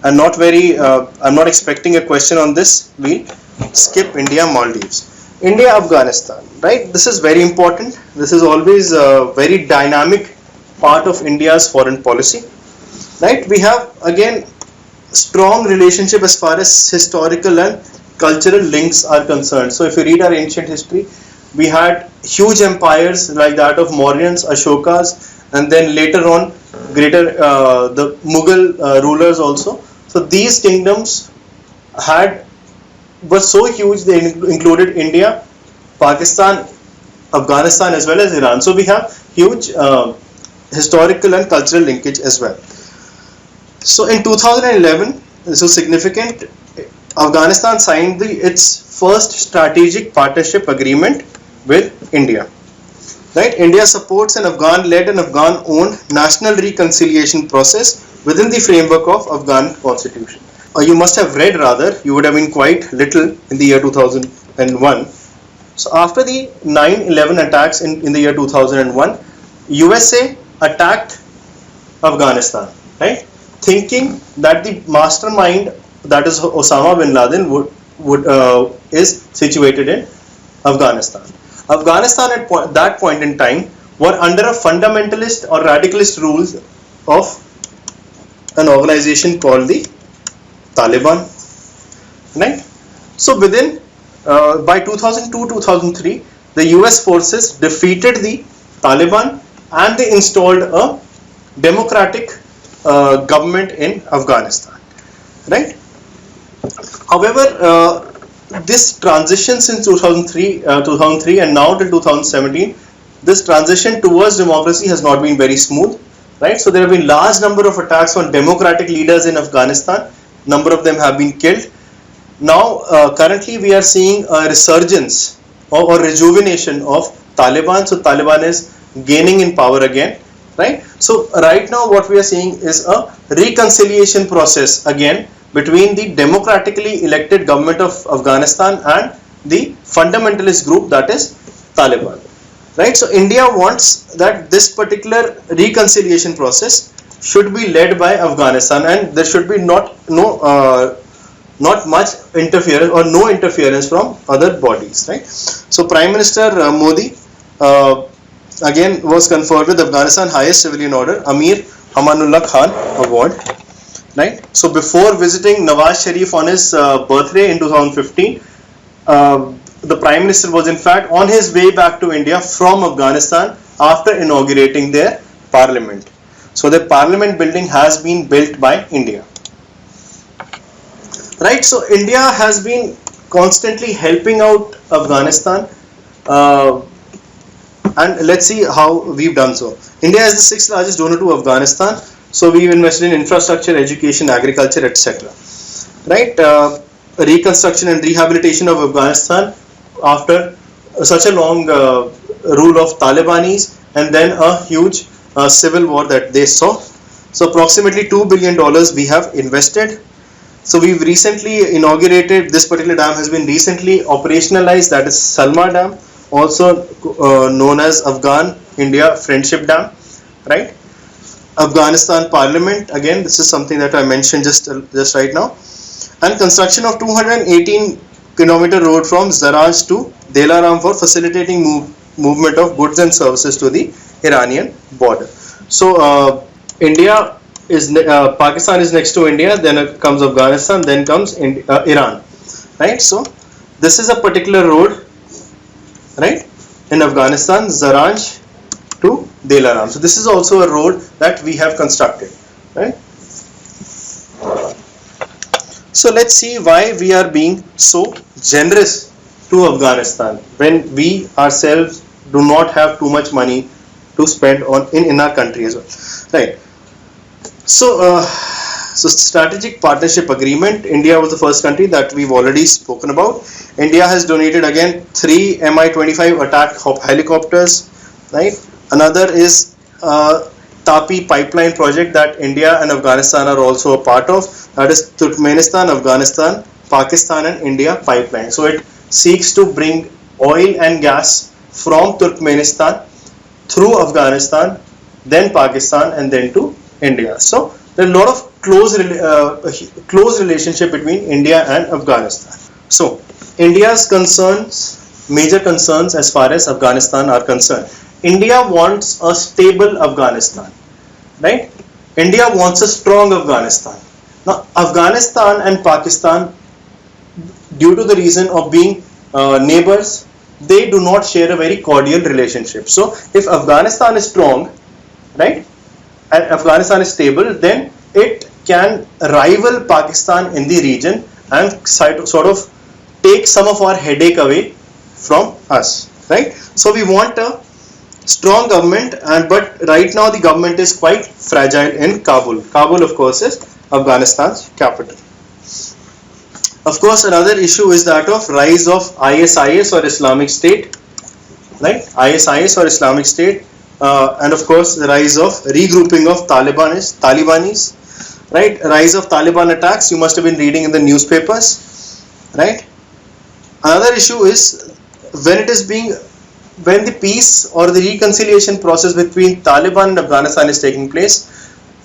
and I'm not expecting a question on this, we'll skip India, Maldives. India, Afghanistan, right? This is very important. This is always a very dynamic part of India's foreign policy, right? We have again strong relationship as far as historical and cultural links are concerned. So if you read our ancient history, we had huge empires like that of Mauryans, Ashokas, and then later on the Mughal rulers also. So these kingdoms were so huge, they included India, Pakistan, Afghanistan as well as Iran. So we have huge historical and cultural linkage as well. So in 2011, this was significant, Afghanistan signed its first strategic partnership agreement with India. Right? India supports an Afghan-led and Afghan-owned national reconciliation process within the framework of Afghan constitution. You must have read, rather, you would have been quite little in the year 2001. So after the 9/11 attacks in the year 2001, USA attacked Afghanistan, right? Thinking that the mastermind, that is Osama bin Laden, is situated in Afghanistan. Afghanistan at that point in time were under a fundamentalist or radicalist rules of an organization called the Taliban, right? So within by 2002-2003, the US forces defeated the Taliban and they installed a democratic government in Afghanistan, right? However, this transition since 2003 and now till 2017, this transition towards democracy has not been very smooth, right? So there have been large number of attacks on democratic leaders in Afghanistan. Number of them have been killed. Now, currently we are seeing a resurgence or rejuvenation of Taliban. So Taliban is gaining in power again, right? So right now what we are seeing is a reconciliation process again between the democratically elected government of Afghanistan and the fundamentalist group, that is Taliban, right? So India wants that this particular reconciliation process should be led by Afghanistan, and there should be not much interference or no interference from other bodies, right? So Prime Minister Modi again was conferred with Afghanistan highest civilian order, Amir Hamanullah Khan Award, right? So before visiting Nawaz Sharif on his birthday in 2015, the Prime Minister was in fact on his way back to India from Afghanistan after inaugurating their parliament. So the parliament building has been built by India, right? So India has been constantly helping out Afghanistan, and let's see how we've done so. India is the 6th largest donor to Afghanistan. So we've invested in infrastructure, education, agriculture, etc. Right? Reconstruction and rehabilitation of Afghanistan after such a long rule of Talibanis, and then a huge civil war that they saw. So approximately $2 billion we have invested. So we've recently inaugurated, this particular dam has been recently operationalized, that is Salma Dam, also known as Afghan-India Friendship Dam, right? Afghanistan Parliament, again this is something that I mentioned just right now, and construction of 218 kilometer road from Zaranj to Delaram for facilitating movement of goods and services to the Iranian border. So India is Pakistan is next to India, then comes Afghanistan, then comes Iran, right? So this is a particular road, right, in Afghanistan, Zaranj to Delaram. So this is also a road that we have constructed, right? So let's see why we are being so generous to Afghanistan when we ourselves do not have too much money to spend on in our country as well, right? So strategic partnership agreement, India was the first country that we've already spoken about. India has donated again 3 Mi-25 attack helicopters, right? Another is Tapi pipeline project that India and Afghanistan are also a part of, that is Turkmenistan, Afghanistan, Pakistan and India pipeline. So it seeks to bring oil and gas from Turkmenistan through Afghanistan, then Pakistan and then to India. So there are a lot of close relationship between India and Afghanistan. So India's concerns, major concerns as far as Afghanistan are concerned. India wants a stable Afghanistan, right? India wants a strong Afghanistan. Now Afghanistan and Pakistan, due to the reason of being neighbors, they do not share a very cordial relationship. So if Afghanistan is strong, right, and Afghanistan is stable, then it can rival Pakistan in the region and sort of take some of our headache away from us, right? So we want a strong government, but right now the government is quite fragile in Kabul. Kabul, of course, is Afghanistan's capital. Of course, another issue is that of rise of ISIS or Islamic State, right? ISIS or Islamic State, and of course the rise of regrouping of Talibanis, right? Rise of Taliban attacks, you must have been reading in the newspapers, right? Another issue is when the peace or the reconciliation process between Taliban and Afghanistan is taking place,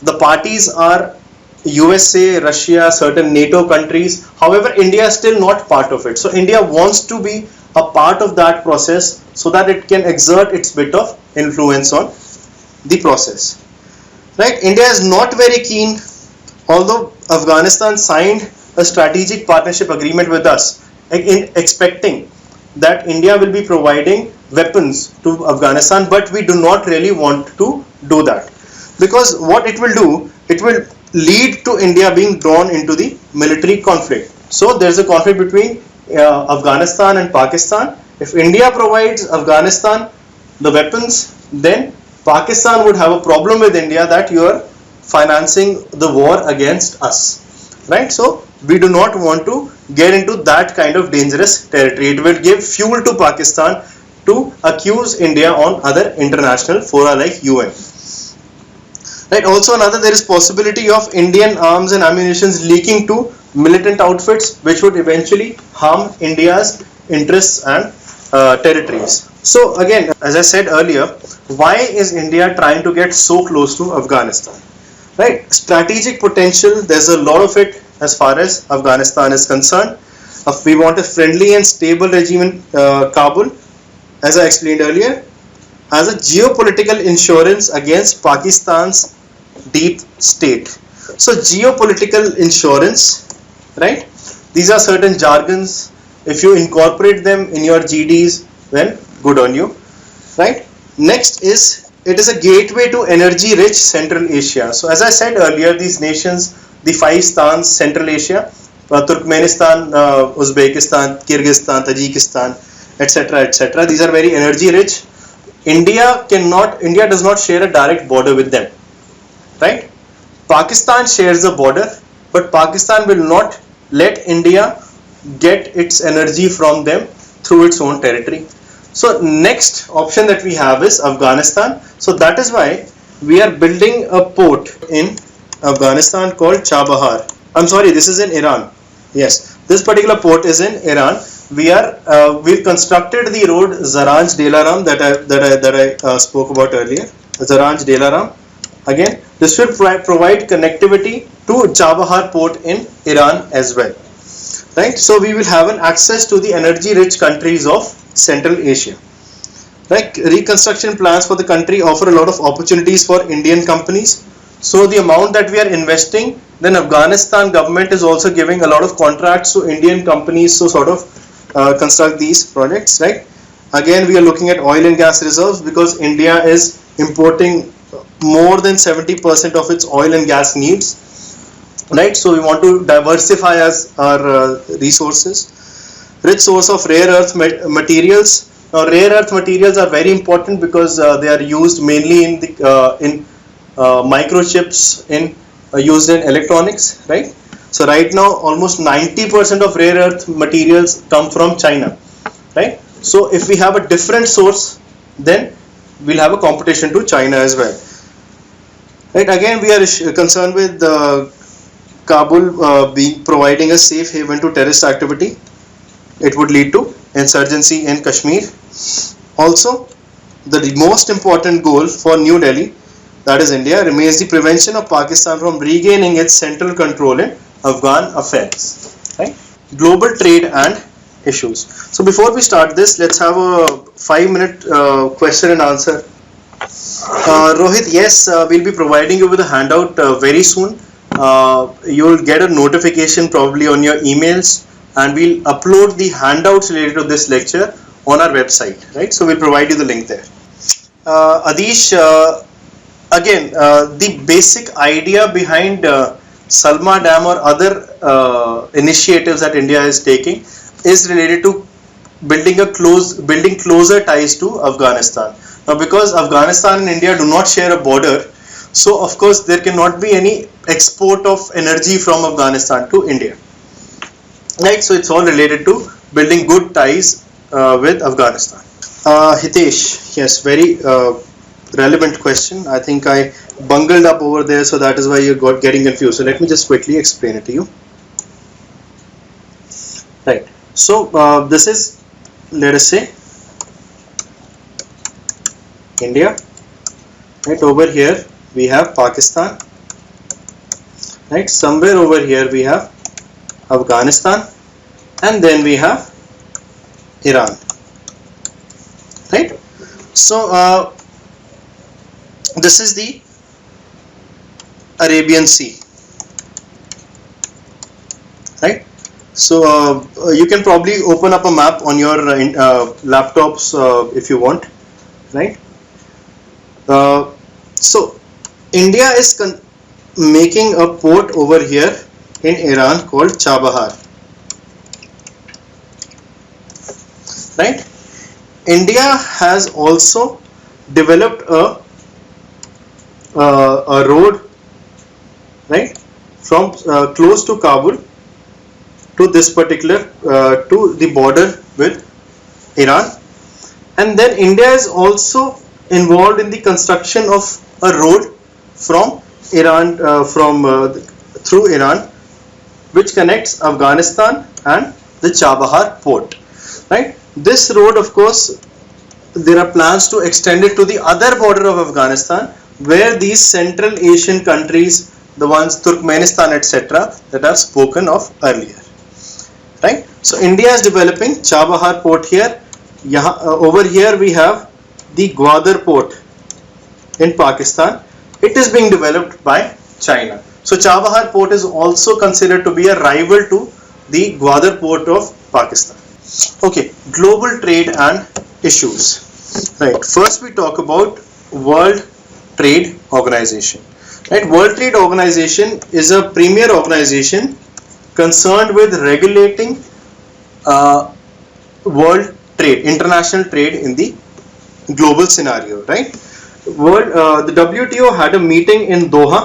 the parties are USA, Russia, certain NATO countries. However, India is still not part of it. So India wants to be a part of that process so that it can exert its bit of influence on the process, right? India is not very keen, although Afghanistan signed a strategic partnership agreement with us, expecting that India will be providing weapons to Afghanistan, but we do not really want to do that, because what it will do, it will lead to India being drawn into the military conflict. So there is a conflict between Afghanistan and Pakistan. If India provides Afghanistan the weapons, then Pakistan would have a problem with India that you are financing the war against us, right? So we do not want to get into that kind of dangerous territory. It will give fuel to Pakistan to accuse India on other international fora like UN. Right. Also, there is possibility of Indian arms and ammunition leaking to militant outfits, which would eventually harm India's interests and territories. So again, as I said earlier, why is India trying to get so close to Afghanistan? Right. Strategic potential, there's a lot of it as far as Afghanistan is concerned. We want a friendly and stable regime in Kabul, as I explained earlier, as a geopolitical insurance against Pakistan's deep state. So geopolitical insurance, right? These are certain jargons. If you incorporate them in your GDs, then good on you, right? Next is, it is a gateway to energy rich Central Asia. So as I said earlier, these nations, the 5 stans, Central Asia, Turkmenistan, Uzbekistan, Kyrgyzstan, Tajikistan, etc., etc. These are very energy rich. India does not share a direct border with them, right? Pakistan shares the border, but Pakistan will not let India get its energy from them through its own territory. So next option that we have is Afghanistan. So that is why we are building a port in Afghanistan called Chabahar. I'm sorry, this is in Iran. Yes, this particular port is in Iran. We've constructed the road Zaranj Delaram that I spoke about earlier. Zaranj Delaram. Again, this will provide connectivity to Chabahar port in Iran as well. Right. So we will have an access to the energy-rich countries of Central Asia. Right. Reconstruction plans for the country offer a lot of opportunities for Indian companies. So the amount that we are investing, then Afghanistan government is also giving a lot of contracts to Indian companies to sort of construct these projects, right? Again, we are looking at oil and gas reserves because India is importing more than 70% of its oil and gas needs, right? So we want to diversify our resources. Rich source of rare earth materials. Now, rare earth materials are very important because they are used mainly in microchips used in electronics, right? So right now almost 90% of rare earth materials come from China, right? So if we have a different source, then we'll have a competition to China as well, right? Again, we are concerned with Kabul providing a safe haven to terrorist activity. It would lead to insurgency in Kashmir. Also, the most important goal for New Delhi, that is India, remains the prevention of Pakistan from regaining its central control in Afghan affairs, right? Global trade and issues. So before we start this, let's have a 5-minute question and answer. Rohit, yes, we'll be providing you with a handout very soon. You'll get a notification probably on your emails, and we'll upload the handouts related to this lecture on our website, right? So we'll provide you the link there. Adish, again, the basic idea behind Salma Dam or other initiatives that India is taking is related to building closer ties to Afghanistan. Now, because Afghanistan and India do not share a border, so of course there cannot be any export of energy from Afghanistan to India. Right, so it's all related to building good ties with Afghanistan. Hitesh, yes, very relevant question. I think I bungled up over there, so that is why you got getting confused. So let me just quickly explain it to you. Right. So this is, let us say, India. Right, over here we have Pakistan. Right, somewhere over here we have Afghanistan, and then we have Iran. Right. So this is the Arabian Sea. Right. So you can probably open up a map on your laptops if you want. Right. So India is making a port over here in Iran called Chabahar. right? India has also developed a road, right, from close to Kabul to this particular to the border with Iran, and then India is also involved in the construction of a road from Iran through Iran, which connects Afghanistan and the Chabahar port, right? This road, of course, there are plans to extend it to the other border of Afghanistan, where these Central Asian countries, the ones Turkmenistan, etc., that are spoken of earlier, right? So India is developing Chabahar port here. Over here we have the Gwadar port in Pakistan. It is being developed by China. So Chabahar port is also considered to be a rival to the Gwadar port of Pakistan. Okay, global trade and issues. Right. First we talk about World Trade Organization. Right. World Trade Organization is a premier organization concerned with regulating world trade, international trade in the global scenario, right? The WTO had a meeting in Doha,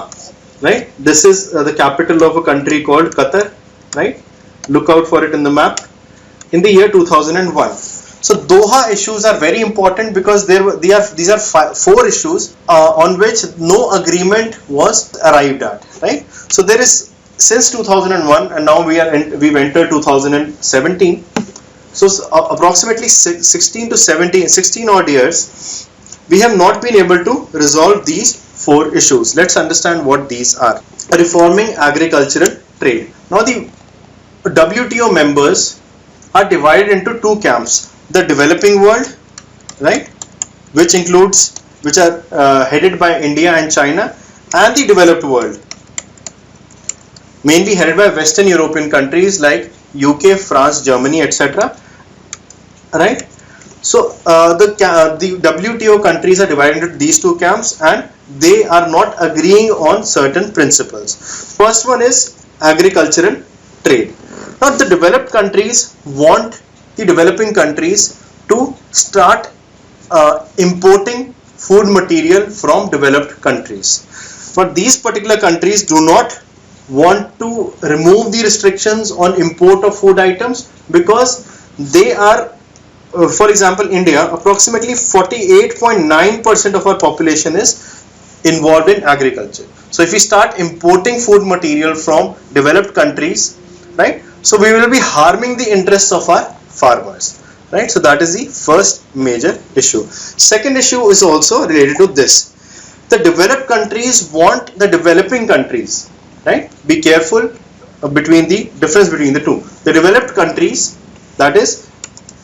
right? This is the capital of a country called Qatar, right? Look out for it in the map. In the year 2001. So Doha issues are very important because these are four issues on which no agreement was arrived at, right? So there is, since 2001, and now we've entered 2017. So approximately 16 odd years, we have not been able to resolve these four issues. Let's understand what these are. Reforming agricultural trade. Now the WTO members are divided into two camps: the developing world, right, which are headed by India and China, and the developed world, mainly headed by Western European countries like UK, France, Germany, etc. Right? So the WTO countries are divided into these two camps, and they are not agreeing on certain principles. First one is agricultural trade. Now the developed countries want the developing countries to start importing food material from developed countries. But these particular countries do not want to remove the restrictions on import of food items, because they are, for example, India, approximately 48.9% of our population is involved in agriculture. So if we start importing food material from developed countries, right, so we will be harming the interests of our farmers, right? So that is the first major issue. Second issue is also related to this. The developed countries want the developing countries, right? Be careful between the difference between the two. The developed countries, that is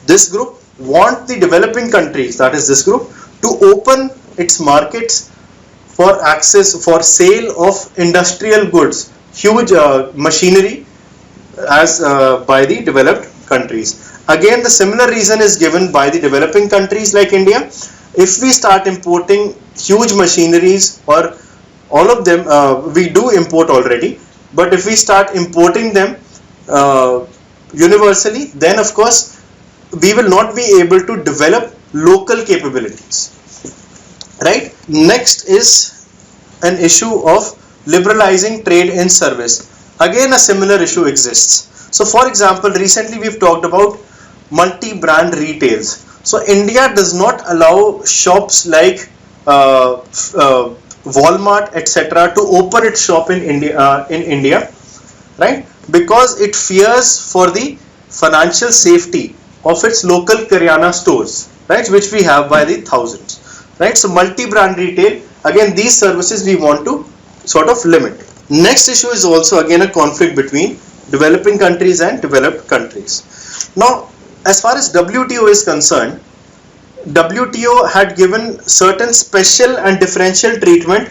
this group, want the developing countries, that is this group, to open its markets for access, for sale of industrial goods, huge machinery, as by the developed countries. Again, the similar reason is given by the developing countries like India. If we start importing huge machineries, or all of them, we do import already, but if we start importing them universally, then of course we will not be able to develop local capabilities, right? Next is an issue of liberalizing trade in service. Again, a similar issue exists. So for example, recently we've talked about multi-brand retails. So India does not allow shops like Walmart, etc., to open its shop in India, right? Because it fears for the financial safety of its local Kiryana stores, right, which we have by the thousands, right? So multi-brand retail, again, these services we want to sort of limit. Next issue is also again a conflict between developing countries and developed countries. Now, as far as WTO is concerned, WTO had given certain special and differential treatment.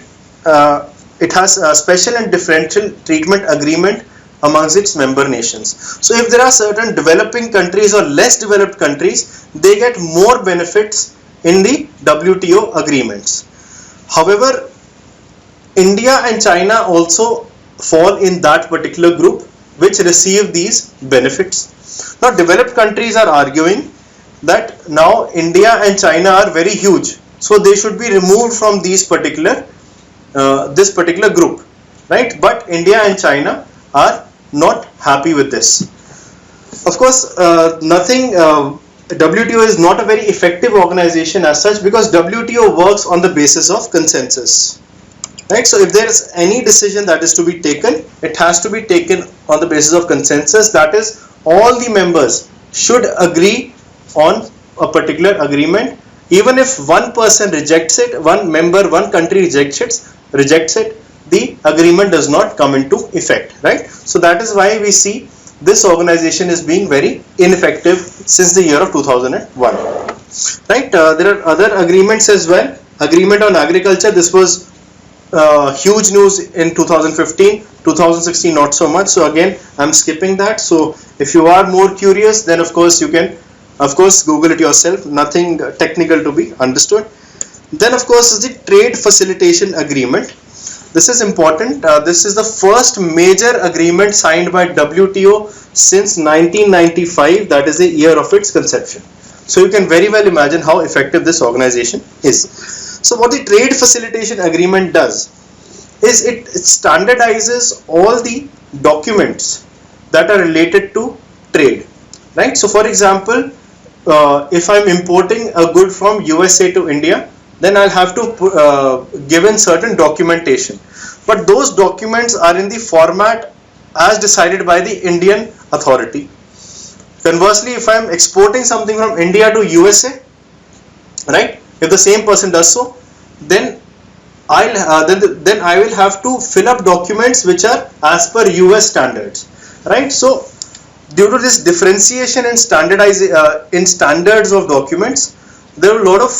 It has a special and differential treatment agreement amongst its member nations. So if there are certain developing countries or less developed countries, they get more benefits in the WTO agreements. However, India and China also fall in that particular group which receive these benefits. Now developed countries are arguing that now India and China are very huge, so they should be removed from these particular this particular group, right? But India and China are not happy with this. Of course, WTO is not a very effective organization as such, because WTO works on the basis of consensus, right? So if there is any decision that is to be taken, it has to be taken on the basis of consensus. That is, all the members should agree on a particular agreement. Even if one person rejects it, one country rejects it, the agreement does not come into effect, right? So that is why we see this organization is being very ineffective since the year of 2001, right? There are other agreements as well. Agreement on agriculture, this was huge news in 2015. 2016 not so much, so again I'm skipping that. So if you are more curious, then of course you can Google it yourself, nothing technical to be understood. Then of course is the trade facilitation agreement. This is important. This is the first major agreement signed by WTO since 1995, that is the year of its conception. So you can very well imagine how effective this organization is. So what the trade facilitation agreement does is it standardizes all the documents that are related to trade, right? So for example, if I'm importing a good from USA to India, then I'll have to give in certain documentation, but those documents are in the format as decided by the Indian authority. Conversely, if I'm exporting something from India to USA, right, if the same person does so, then I will have to fill up documents which are as per US standards, right? So due to this differentiation in standards of documents, there are a lot of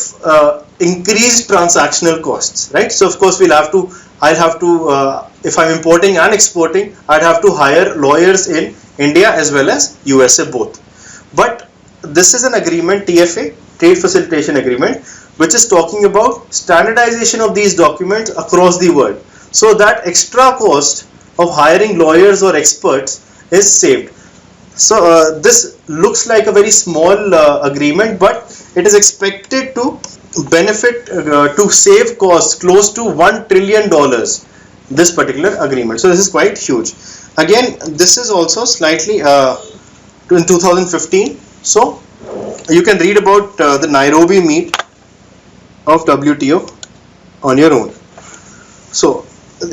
increased transactional costs, right? So of course I'll have to if I'm importing and exporting, I'd have to hire lawyers in India as well as USA both. But this is an agreement, TFA, Trade Facilitation Agreement, which is talking about standardization of these documents across the world, so that extra cost of hiring lawyers or experts is saved. So this looks like a very small agreement, but it is expected to benefit to save costs close to $1 trillion, this particular agreement. So this is quite huge. Again, this is also slightly in 2015. So you can read about the Nairobi meet of WTO on your own. So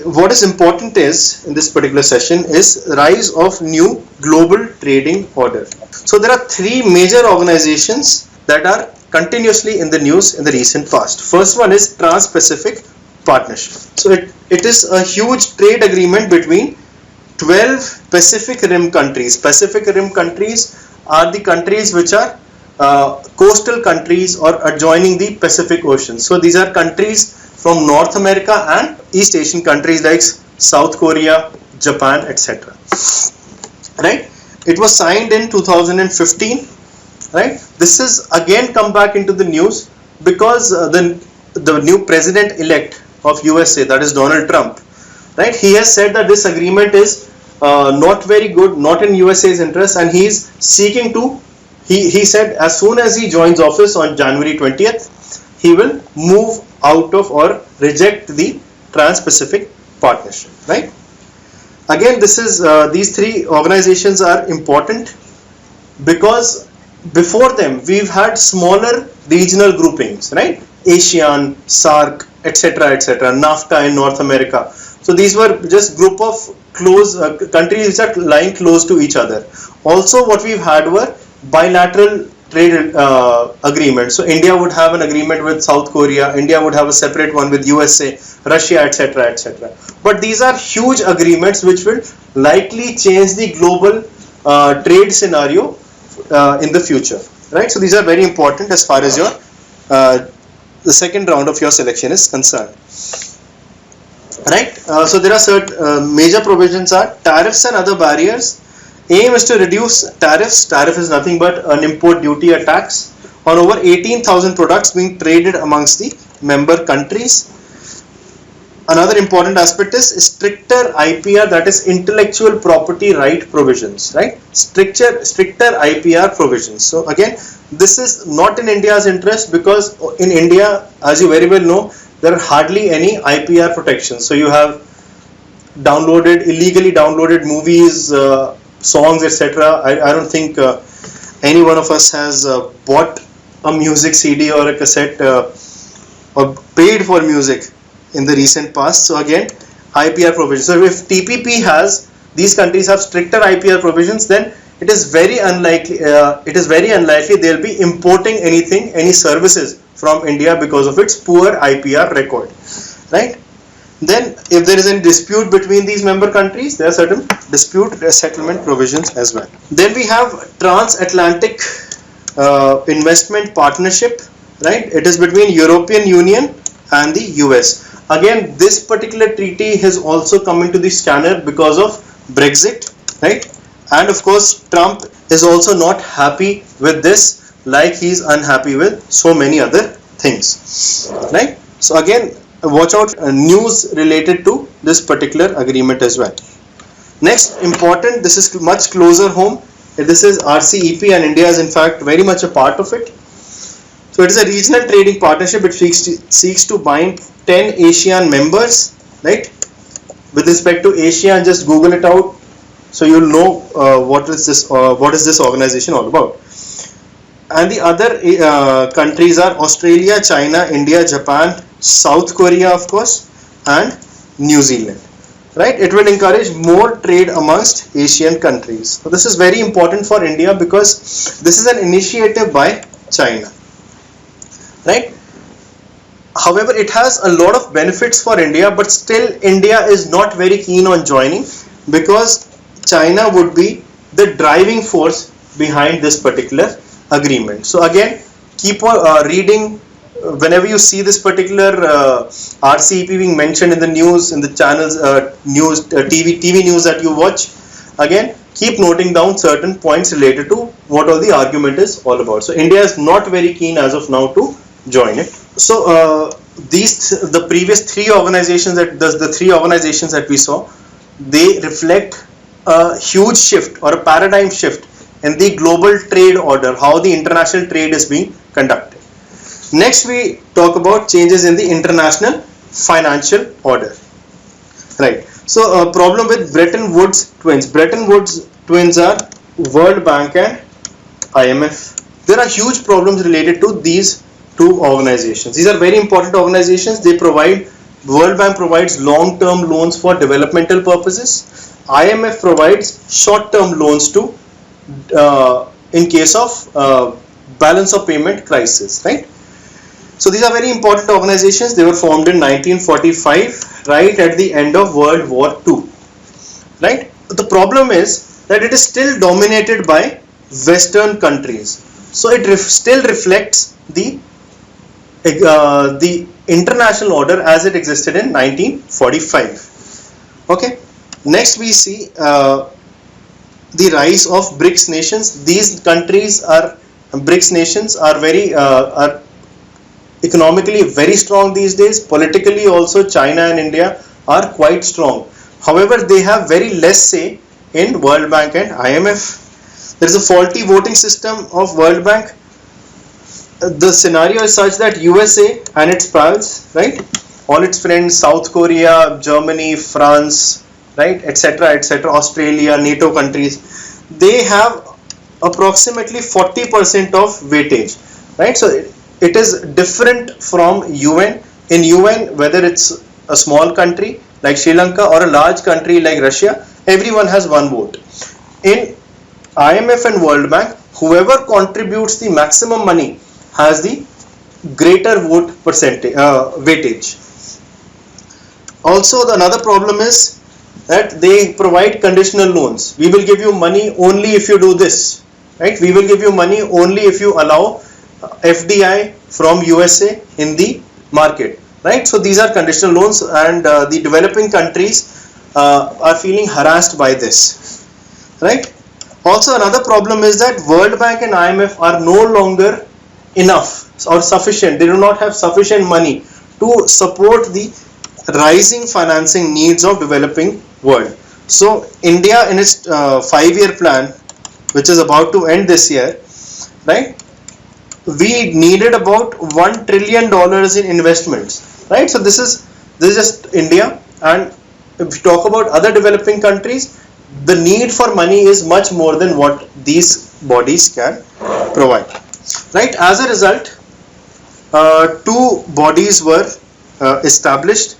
what is important is in this particular session is rise of new global trading order. So there are three major organizations that are continuously in the news in the recent past. First one is Trans-Pacific Partnership. So it is a huge trade agreement between 12 Pacific Rim countries. Pacific Rim countries are the countries which are coastal countries or adjoining the Pacific Ocean. So these are countries from North America and East Asian countries like South Korea, Japan, etc. Right? It was signed in 2015. Right? This is again come back into the news because the new president-elect of USA, that is Donald Trump, right? He has said that this agreement is not very good, not in USA's interest, and he is seeking to. He said as soon as he joins office on January 20th, he will move out of or reject the Trans-Pacific Partnership. Right? Again, this is these three organizations are important because before them we've had smaller regional groupings, right? ASEAN, SAARC, etc., etc., NAFTA in North America. So these were just group of close countries which are lying close to each other. Also what we've had were bilateral trade agreements. So India would have an agreement with South Korea, India would have a separate one with USA, Russia, etc., etc. But these are huge agreements which will likely change the global trade scenario in the future, right? So these are very important as far as your the second round of your selection is concerned, right? So there are certain major provisions are tariffs and other barriers. Aim is to reduce tariffs. Tariff is nothing but an import duty or tax on over 18,000 products being traded amongst the member countries. Another important aspect is stricter IPR, that is intellectual property right provisions, right? Stricter IPR provisions. So again, this is not in India's interest, because in India, as you very well know, there are hardly any IPR protections. So you have illegally downloaded movies, songs, etc. I don't think any one of us has bought a music CD or a cassette or paid for music in the recent past. So again, IPR provisions. So if TPP has, these countries have stricter IPR provisions, then it is very unlikely they'll be importing any services from India because of its poor IPR record, right? Then if there is any dispute between these member countries, there are certain dispute settlement provisions as well. Then we have transatlantic investment partnership, right? It is between European Union and the US. Again, this particular treaty has also come into the scanner because of Brexit, right? And of course, Trump is also not happy with this, like he's unhappy with so many other things, right? So again, watch out news related to this particular agreement as well. Next important, this is much closer home. This is RCEP, and India is in fact very much a part of it. So it is a regional trading partnership which seeks to bind 10 ASEAN members, right? With respect to ASEAN, just Google it out, so you'll know what is this organization all about. And the other countries are Australia, China, India, Japan, South Korea, of course, and New Zealand, right? It will encourage more trade amongst Asian countries. So this is very important for India because this is an initiative by China, right? However, it has a lot of benefits for India, but still India is not very keen on joining because China would be the driving force behind this particular agreement. So again, keep on reading whenever you see this particular RCEP being mentioned in the news, in the channels, TV news that you watch. Again, keep noting down certain points related to what all the argument is all about. So India is not very keen as of now to join it. So the previous three organizations that we saw, they reflect a huge shift or a paradigm shift in the global trade order, how the international trade is being conducted. Next, we talk about changes in the international financial order, right? So a problem with Bretton Woods twins. Bretton Woods twins are World Bank and IMF. There are huge problems related to these two organizations. These are very important organizations. They provide, World Bank provides long-term loans for developmental purposes. IMF provides short-term loans to in case of balance of payment crisis, right? So these are very important organizations. They were formed in 1945, right at the end of World War II, right? The problem is that it is still dominated by Western countries. So it still reflects the international order as it existed in 1945. Okay. Next, we see the rise of BRICS nations. These countries BRICS nations are are economically very strong these days. Politically also, China and India are quite strong. However, they have very less say in World Bank and IMF. There is a faulty voting system of World Bank. The scenario is such that USA and its pals, right, all its friends, South Korea, Germany, France, right, etc., Australia, NATO countries, they have approximately 40% of weightage, right? So it is different from UN. In UN, whether it's a small country like Sri Lanka or a large country like Russia, everyone has one vote. In IMF and World Bank, whoever contributes the maximum money has the greater vote percentage weightage. Also, another problem is that they provide conditional loans. We will give you money only if you do this, right? We will give you money only if you allow FDI from USA in the market, right? So these are conditional loans, and the developing countries are feeling harassed by this, right? Also, another problem is that World Bank and IMF are no longer enough or sufficient. They do not have sufficient money to support the rising financing needs of developing world. So India in its 5-year plan, which is about to end this year, right? We needed about $1 trillion in investments, right? So this is just India, and if we talk about other developing countries, the need for money is much more than what these bodies can provide, right? As a result, two bodies were established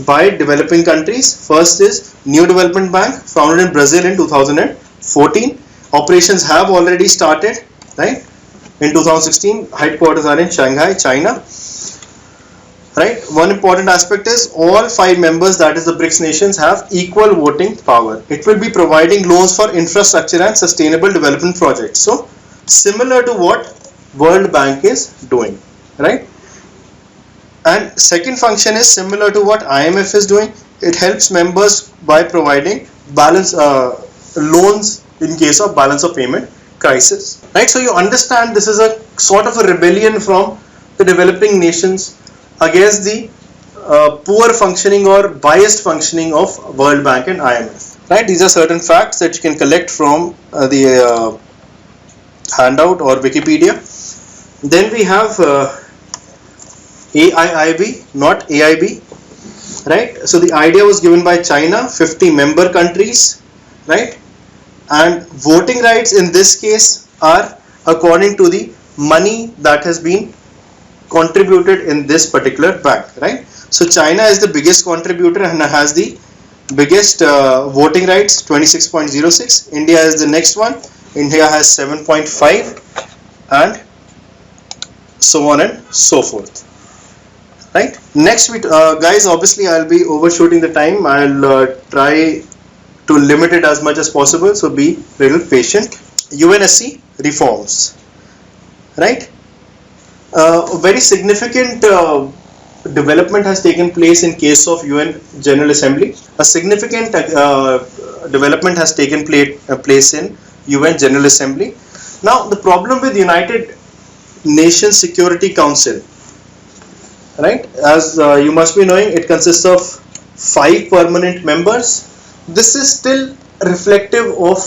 by developing countries. First is New Development Bank, founded in Brazil in 2014. Operations have already started, right? In 2016, headquarters are in Shanghai, China. Right. One important aspect is all 5 members, that is the BRICS nations, have equal voting power. It will be providing loans for infrastructure and sustainable development projects. So similar to what World Bank is doing, right? And second function is similar to what IMF is doing. It helps members by providing balance loans in case of balance of payment crisis, right? So you understand this is a sort of a rebellion from the developing nations against the poor functioning or biased functioning of World Bank and IMF, right? These are certain facts that you can collect from the handout or Wikipedia. Then we have AIIB, not AIB, right? So the idea was given by China, 50 member countries, right? And voting rights in this case are according to the money that has been contributed in this particular bank, right? So China is the biggest contributor and has the biggest voting rights, 26.06. India is the next one. India has 7.5 and so on and so forth, right? Next, guys, obviously I'll be overshooting the time. I'll try to limit it as much as possible, so be a little patient. UNSC reforms, right? A very significant development has taken place in case of UN General Assembly. A significant development has taken place in UN General Assembly. Now the problem with United Nations Security Council, right, as you must be knowing, it consists of 5 permanent members. This is still reflective of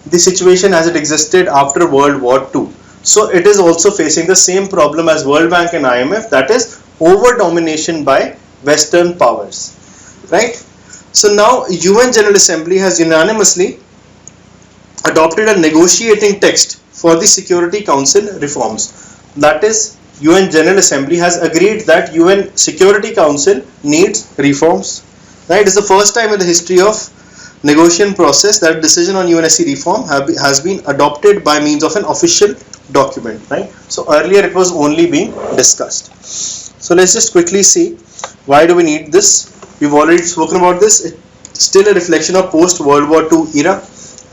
the situation as it existed after World War II. So it is also facing the same problem as World Bank and IMF, that is over domination by Western powers, right? So now UN General Assembly has unanimously adopted a negotiating text for the Security Council reforms. That is, UN General Assembly has agreed that UN Security Council needs reforms, right? It's the first time in the history of negotiation process that decision on UNSC reform has been adopted by means of an official document, right? So earlier it was only being discussed. So let's just quickly see why do we need this. We've already spoken about this. It's still a reflection of post World War II era,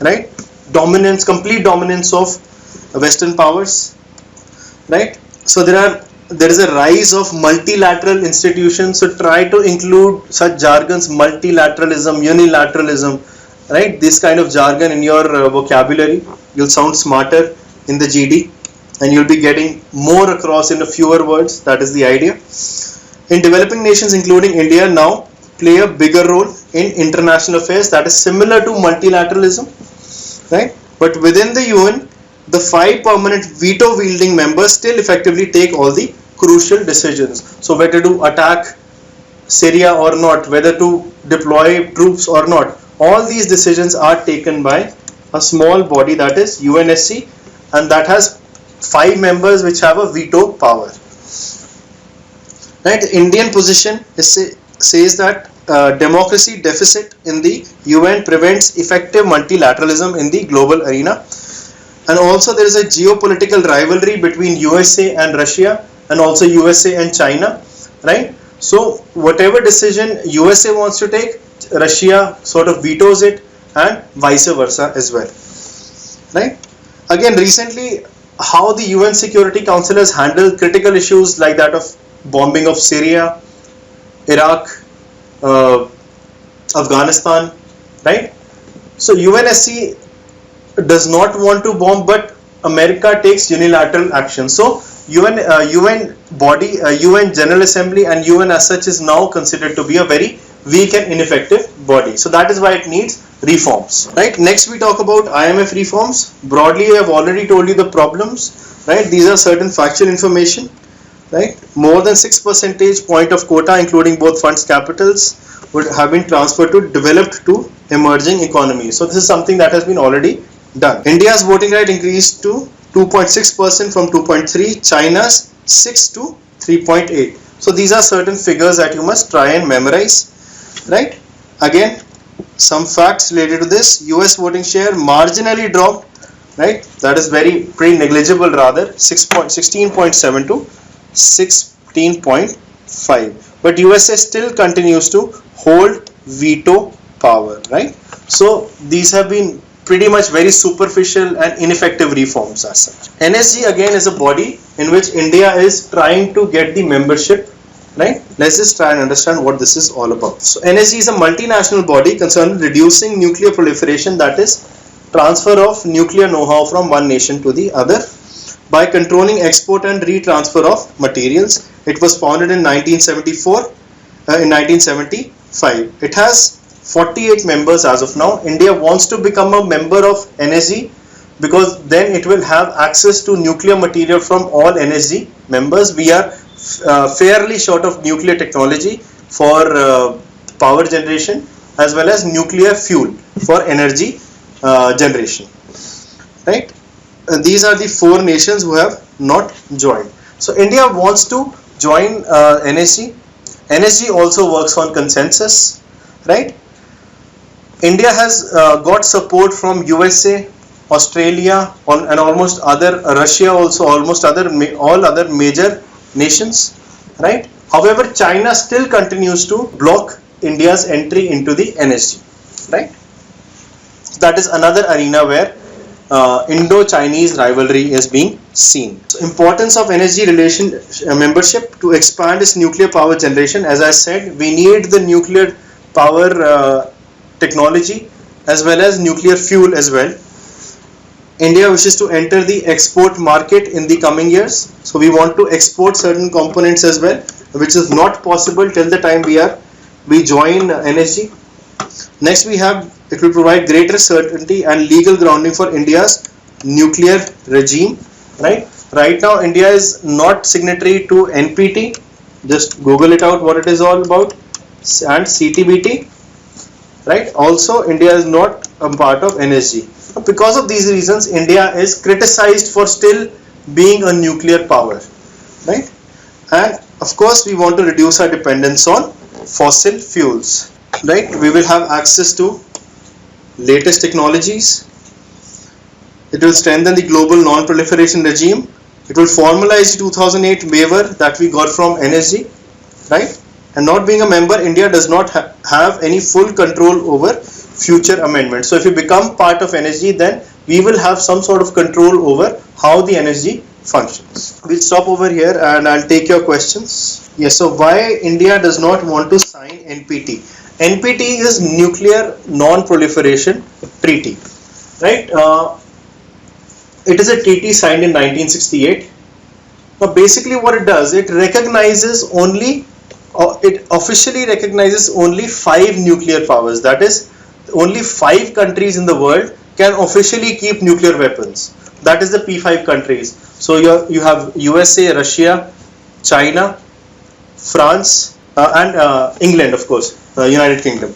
right? Dominance, complete dominance of Western powers, right? So there is a rise of multilateral institutions. So try to include such jargons: multilateralism, unilateralism, right? This kind of jargon in your vocabulary. You'll sound smarter in the GD and you'll be getting more across in a fewer words. That is the idea. In developing nations, including India, now play a bigger role in international affairs. That is similar to multilateralism, right? But within the UN, the 5 permanent veto wielding members still effectively take all the crucial decisions. So whether to attack Syria or not, whether to deploy troops or not, all these decisions are taken by a small body, that is UNSC, and that has 5 members which have a veto power, right? The Indian position says that democracy deficit in the UN prevents effective multilateralism in the global arena, and also there is a geopolitical rivalry between USA and Russia and also USA and China, right? So whatever decision USA wants to take, Russia sort of vetoes it, and vice versa as well, right? Again, recently how the UN Security Council has handled critical issues like that of bombing of Syria, Iraq, Afghanistan, right? So UNSC does not want to bomb, but America takes unilateral action. So UN body, UN General Assembly and UN as such is now considered to be a very weak and ineffective body. So that is why it needs reforms. Right. Next we talk about IMF reforms. Broadly, I have already told you the problems. Right. These are certain factual information. Right. More than 6 percentage point of quota, including both funds capitals, would have been transferred to developed to emerging economies. So this is something that has been already done. India's voting right increased to 2.6% from 2.3, China's 6 to 3.8. So these are certain figures that you must try and memorize, right? Again, some facts related to this. US voting share marginally dropped, right? That is pretty negligible rather, 16.7 to 16.5. But USA still continues to hold veto power, right? So these have been pretty much very superficial and ineffective reforms as such. NSG again is a body in which India is trying to get the membership, right? Let's just try and understand what this is all about. So NSG is a multinational body concerned with reducing nuclear proliferation, that is transfer of nuclear know-how from one nation to the other by controlling export and retransfer of materials. It was founded in 1975. It has 48 members as of now. India wants to become a member of NSG because then it will have access to nuclear material from all NSG members. We are fairly short of nuclear technology for power generation as well as nuclear fuel for energy generation, right? These are the 4 nations who have not joined. So India wants to join NSG. NSG also works on consensus, right? India has got support from USA, Australia, and almost other Russia also, almost all other major nations, right? However, China still continues to block India's entry into the NSG, right? That is another arena where Indo-Chinese rivalry is being seen. So importance of NSG membership to expand its nuclear power generation. As I said, we need the nuclear power technology as well as nuclear fuel as well. India wishes to enter the export market in the coming years. So we want to export certain components as well, which is not possible till the time we join NSG. Next we have, it will provide greater certainty and legal grounding for India's nuclear regime, right? Right now India is not signatory to NPT. Just Google it out what it is all about, and CTBT, right? Also India is not a part of NSG. Because of these reasons, India is criticized for still being a nuclear power, right? And of course we want to reduce our dependence on fossil fuels, right? We will have access to latest technologies. It will strengthen the global non-proliferation regime. It will formalize the 2008 waiver that we got from NSG, right? And not being a member, India does not have any full control over future amendments. So if you become part of NSG, then we will have some sort of control over how the NSG functions. We'll stop over here and I'll take your questions. Yes, so why India does not want to sign NPT? NPT is Nuclear Non-Proliferation Treaty, right? It is a treaty signed in 1968. Now basically what it does, it officially recognizes only 5 nuclear powers. That is, only 5 countries in the world can officially keep nuclear weapons. That is the P5 countries. So you have USA, Russia, China, France, and England, of course, United Kingdom.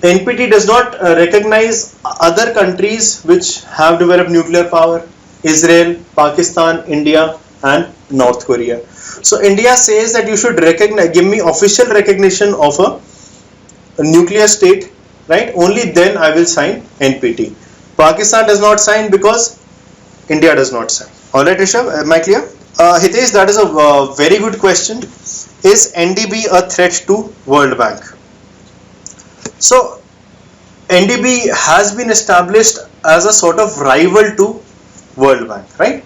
NPT does not recognize other countries which have developed nuclear power: Israel, Pakistan, India, and North Korea. So India says that you should give me official recognition of a nuclear state, right? Only then I will sign NPT. Pakistan does not sign because India does not sign. Alright, Rishabh, am I clear? Hitesh, that is a very good question. Is NDB a threat to World Bank? So NDB has been established as a sort of rival to World Bank, right?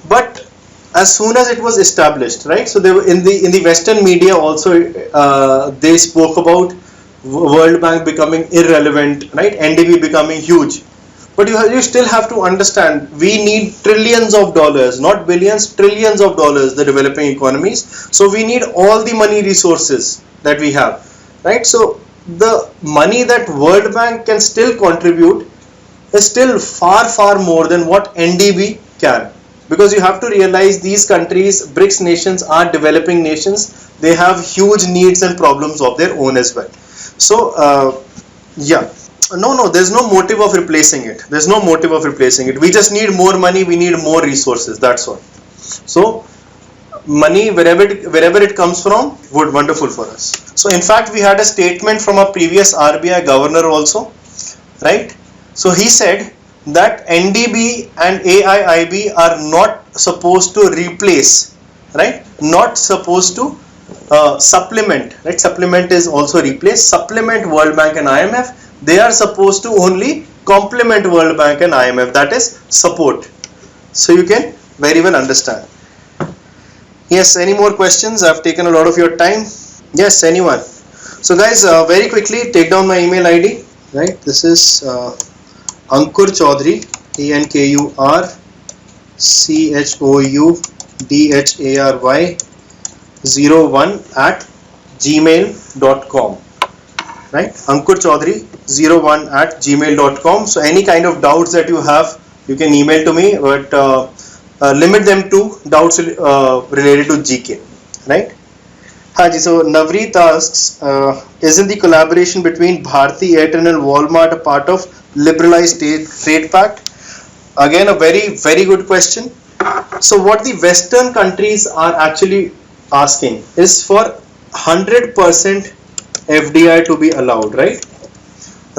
But as soon as it was established, right? So they were in the Western media also they spoke about World Bank becoming irrelevant, right? NDB becoming huge. But you still have to understand, we need trillions of dollars, not billions, trillions of dollars, the developing economies. So we need all the money resources that we have, right? So the money that World Bank can still contribute is still far more than what NDB can, because you have to realize these countries, BRICS nations, are developing nations. They have huge needs and problems of their own as well. So yeah, no, there's no motive of replacing it. There's no motive of replacing it. We just need more money, we need more resources, that's all. So money, wherever it comes from, wonderful for us. So in fact, we had a statement from a previous RBI governor also, right? So he said that NDB and AIIB are not supposed to replace, right? Not supposed to supplement, right? Supplement is also replace, supplement World Bank and IMF. They are supposed to only complement World Bank and IMF, that is support. So you can very well understand. Yes, any more questions? I've taken a lot of your time. Yes, anyone? So guys, very quickly take down my email ID, right? This is Ankur Chaudhary, ANKURCHOUDHARY 01@gmail.com, right? Ankur Chaudhary 01@gmail.com. So any kind of doubts that you have, you can email to me, but limit them to doubts related to GK, right? Haji, so Navreet asks, isn't the collaboration between Bharti Airtel and Walmart a part of liberalized trade pact? Again, a very good question. So what the Western countries are actually asking is for 100% FDI to be allowed, right?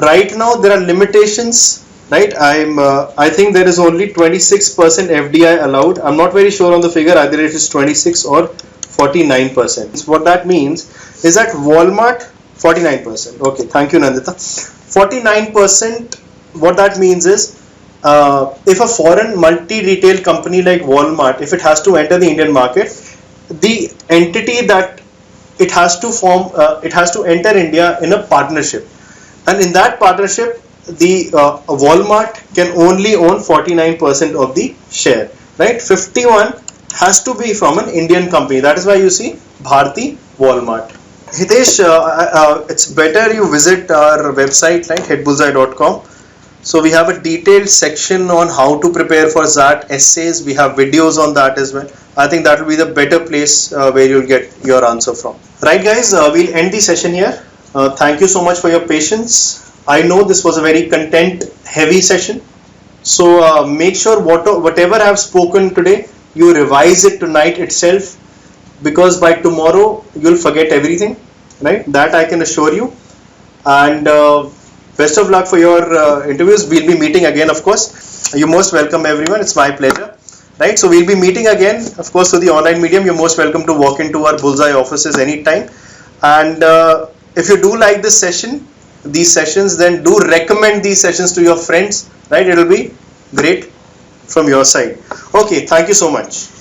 Right now there are limitations, right? I think there is only 26% FDI allowed. I'm not very sure on the figure, either it is 26 or 49%. What that means is that Walmart 49%. Okay, thank you Nandita. 49%. What that means is, if a foreign multi-retail company like Walmart, if it has to enter the Indian market, the entity that it has to form, it has to enter India in a partnership, and in that partnership, the Walmart can only own 49% of the share, right? 51 has to be from an Indian company. That is why you see Bharti Walmart. Hitesh, it's better you visit our website, right? Hitbullseye.com. So we have a detailed section on how to prepare for XAT essays. We have videos on that as well. I think that will be the better place where you'll get your answer from. Right guys, we'll end the session here. Thank you so much for your patience. I know this was a very content heavy session. So make sure whatever I have spoken today, you revise it tonight itself, because by tomorrow you'll forget everything, right? That I can assure you. And best of luck for your interviews. We'll be meeting again, of course. You're most welcome everyone. It's my pleasure. Right, so we'll be meeting again, of course, through the online medium. You're most welcome to walk into our Bullseye offices anytime. And if you do like this session, these sessions, then do recommend these sessions to your friends, right? It'll be great from your side. Okay, thank you so much.